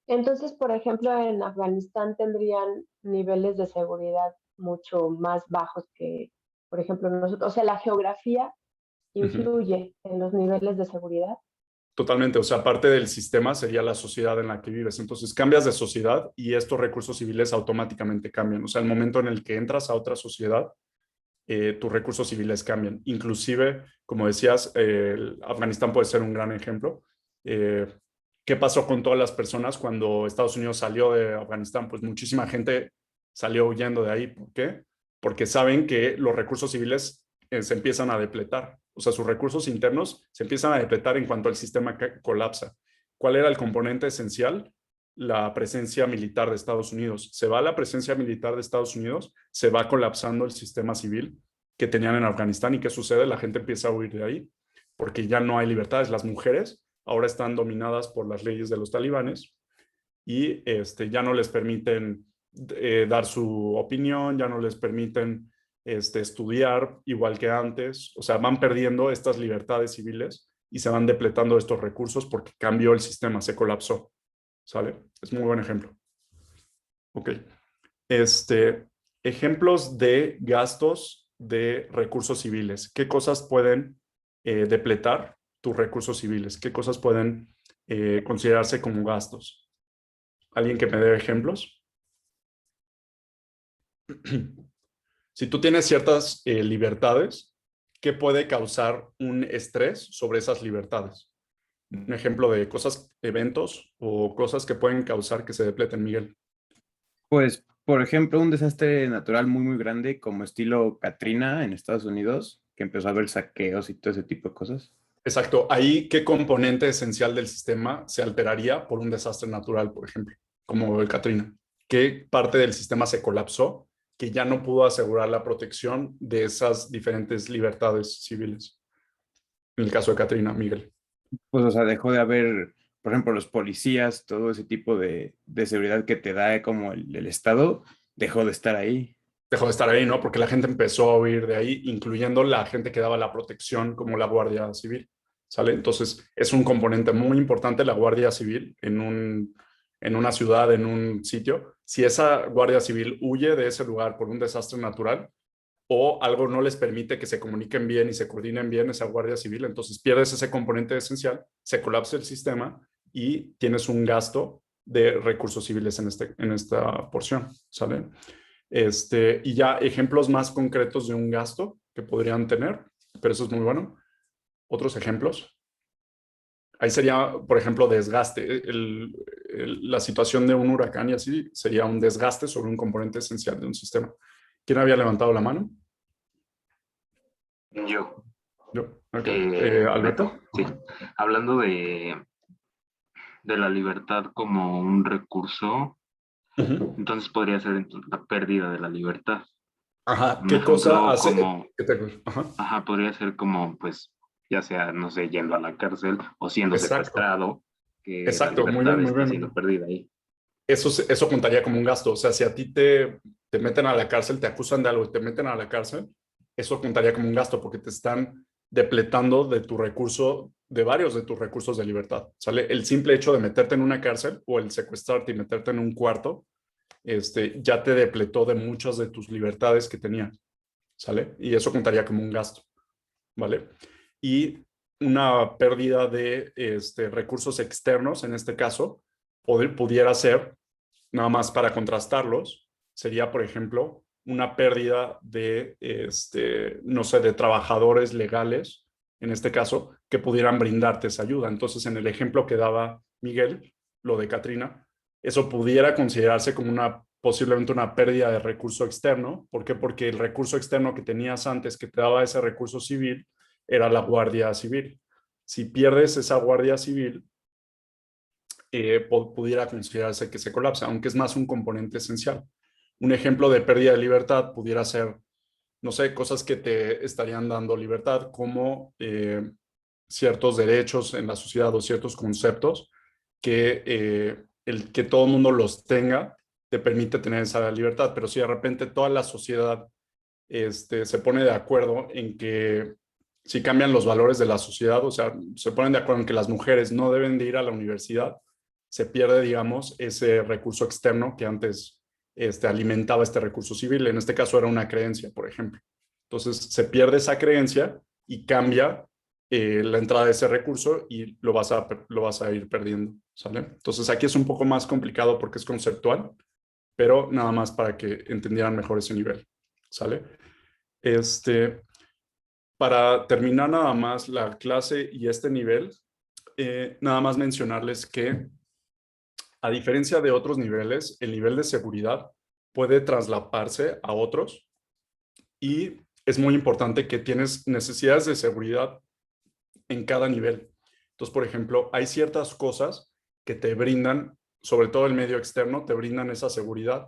Entonces, por ejemplo, en Afganistán tendrían niveles de seguridad mucho más bajos que, por ejemplo, nosotros. O sea, la geografía influye en los niveles de seguridad. Totalmente, o sea, parte del sistema sería la sociedad en la que vives. Entonces cambias de sociedad y estos recursos civiles automáticamente cambian. O sea, el momento en el que entras a otra sociedad, tus recursos civiles cambian. Inclusive, como decías, Afganistán puede ser un gran ejemplo. ¿Qué pasó con todas las personas cuando Estados Unidos salió de Afganistán? Pues muchísima gente salió huyendo de ahí. ¿Por qué? Porque saben que los recursos civiles se empiezan a depletar. O sea, sus recursos internos se empiezan a depletar en cuanto el sistema colapsa. ¿Cuál era el componente esencial? La presencia militar de Estados Unidos. Se va la presencia militar de Estados Unidos, se va colapsando el sistema civil que tenían en Afganistán. ¿Y qué sucede? La gente empieza a huir de ahí porque ya no hay libertades. Las mujeres ahora están dominadas por las leyes de los talibanes y ya no les permiten dar su opinión, ya no les permiten estudiar igual que antes. O sea, van perdiendo estas libertades civiles y se van depletando estos recursos porque cambió el sistema, se colapsó. ¿Sale? Es muy buen ejemplo. Ok. Ejemplos de gastos de recursos civiles. ¿Qué cosas pueden depletar tus recursos civiles? ¿Qué cosas pueden considerarse como gastos? ¿Alguien que me dé ejemplos? Si tú tienes ciertas libertades, ¿qué puede causar un estrés sobre esas libertades? Un ejemplo de cosas, eventos o cosas que pueden causar que se depleten, Miguel. Pues, por ejemplo, un desastre natural muy, muy grande como estilo Katrina en Estados Unidos, que empezó a haber saqueos y todo ese tipo de cosas. Exacto. Ahí, ¿qué componente esencial del sistema se alteraría por un desastre natural, por ejemplo, como el Katrina? ¿Qué parte del sistema se colapsó que ya no pudo asegurar la protección de esas diferentes libertades civiles? En el caso de Katrina, Miguel. Pues, o sea, dejó de haber, por ejemplo, los policías, todo ese tipo de seguridad que te da como el Estado, dejó de estar ahí. Dejó de estar ahí, ¿no? Porque la gente empezó a huir de ahí, incluyendo la gente que daba la protección, como la Guardia Civil, ¿sale? Entonces, es un componente muy importante la Guardia Civil en una ciudad, en un sitio. Si esa Guardia Civil huye de ese lugar por un desastre natural, o algo no les permite que se comuniquen bien y se coordinen bien esa Guardia Civil, entonces pierdes ese componente esencial, se colapsa el sistema y tienes un gasto de recursos civiles en esta porción, ¿sale? Y ya ejemplos más concretos de un gasto que podrían tener, pero eso es muy bueno. ¿Otros ejemplos? Ahí sería, por ejemplo, desgaste. La situación de un huracán y así sería un desgaste sobre un componente esencial de un sistema. ¿Quién había levantado la mano? Yo. Okay. ¿Alberto? Sí. Hablando de la libertad como un recurso, entonces podría ser la pérdida de la libertad. Ajá. ¿Qué cosa hace? Ajá, podría ser como, pues, ya sea, no sé, yendo a la cárcel o siendo secuestrado, que exacto, la libertad muy está bien. siendo perdida ahí. Eso contaría como un gasto. O sea, si a ti te meten a la cárcel, te acusan de algo y te meten a la cárcel, eso contaría como un gasto porque te están depletando de tu recurso, de varios de tus recursos de libertad. ¿Sale? El simple hecho de meterte en una cárcel o el secuestrarte y meterte en un cuarto, ya te depletó de muchas de tus libertades que tenías. ¿Sale? Y eso contaría como un gasto. ¿Vale? Y una pérdida de recursos externos, en este caso, pudiera ser, nada más para contrastarlos, sería, por ejemplo, una pérdida de, no sé, de trabajadores legales, en este caso, que pudieran brindarte esa ayuda. Entonces, en el ejemplo que daba Miguel, lo de Katrina, eso pudiera considerarse como posiblemente una pérdida de recurso externo. ¿Por qué? Porque el recurso externo que tenías antes, que te daba ese recurso civil, era la Guardia Civil. Si pierdes esa Guardia Civil, pudiera considerarse que se colapsa, aunque es más un componente esencial. Un ejemplo de pérdida de libertad pudiera ser no sé, cosas que te estarían dando libertad, como ciertos derechos en la sociedad o ciertos conceptos que el que todo el mundo los tenga te permite tener esa libertad. Pero si de repente toda la sociedad se pone de acuerdo en que si cambian los valores de la sociedad, o sea, se ponen de acuerdo en que las mujeres no deben de ir a la universidad, se pierde, digamos, ese recurso externo que antes alimentaba este recurso civil. En este caso era una creencia, por ejemplo. Entonces se pierde esa creencia y cambia la entrada de ese recurso y lo vas a ir perdiendo, ¿sale? Entonces aquí es un poco más complicado porque es conceptual, pero nada más para que entendieran mejor ese nivel, ¿sale? Para terminar nada más la clase y este nivel, nada más mencionarles que a diferencia de otros niveles, el nivel de seguridad puede traslaparse a otros y es muy importante que tienes necesidades de seguridad en cada nivel. Entonces, por ejemplo, hay ciertas cosas que te brindan, sobre todo el medio externo, te brindan esa seguridad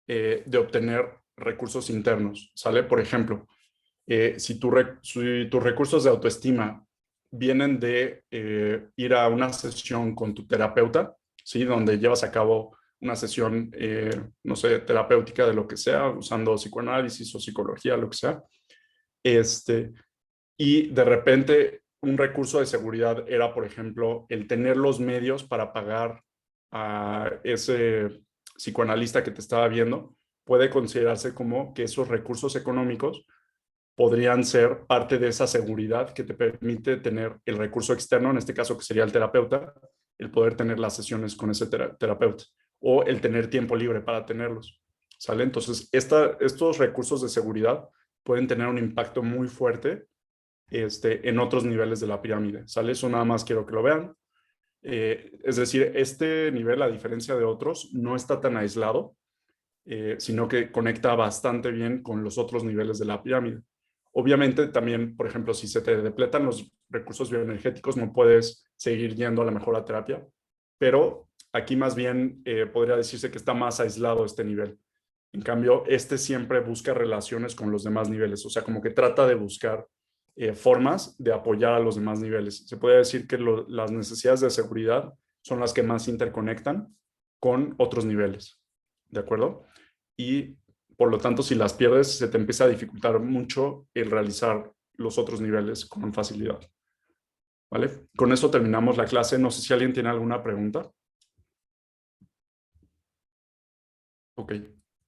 de obtener recursos internos, ¿sale? Por ejemplo, si tus recursos de autoestima vienen de ir a una sesión con tu terapeuta, ¿sí? Donde llevas a cabo una sesión, no sé, terapéutica de lo que sea, usando psicoanálisis o psicología, lo que sea, y de repente un recurso de seguridad era, por ejemplo, el tener los medios para pagar a ese psicoanalista que te estaba viendo, puede considerarse como que esos recursos económicos podrían ser parte de esa seguridad que te permite tener el recurso externo, en este caso que sería el terapeuta, el poder tener las sesiones con ese terapeuta o el tener tiempo libre para tenerlos, ¿sale? Entonces, estos recursos de seguridad pueden tener un impacto muy fuerte en otros niveles de la pirámide, ¿sale? Eso nada más quiero que lo vean. Es decir, este nivel, a diferencia de otros, no está tan aislado, sino que conecta bastante bien con los otros niveles de la pirámide. Obviamente también, por ejemplo, si se te depletan los recursos bioenergéticos, no puedes seguir yendo a la mejor a terapia, pero aquí más bien podría decirse que está más aislado este nivel. En cambio, siempre busca relaciones con los demás niveles, o sea, como que trata de buscar formas de apoyar a los demás niveles. Se puede decir que las necesidades de seguridad son las que más interconectan con otros niveles, ¿de acuerdo? Y por lo tanto, si las pierdes, se te empieza a dificultar mucho el realizar los otros niveles con facilidad. ¿Vale? Con eso terminamos la clase. No sé si alguien tiene alguna pregunta. Ok.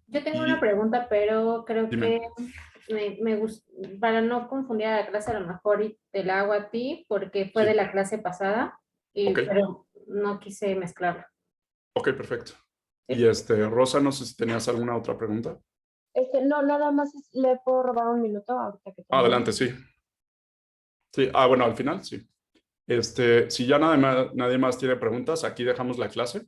Yo tengo una pregunta, pero creo Dime. que me gusta, para no confundir a la clase, a lo mejor y te la hago a ti, porque fue de la clase pasada, pero no quise mezclarla. Ok, perfecto. Y Rosa, no sé si tenías alguna otra pregunta. No, nada más le puedo robar un minuto ahorita que tengo. Adelante, sí. Sí, bueno, al final, sí. Si ya nadie más tiene preguntas, aquí dejamos la clase.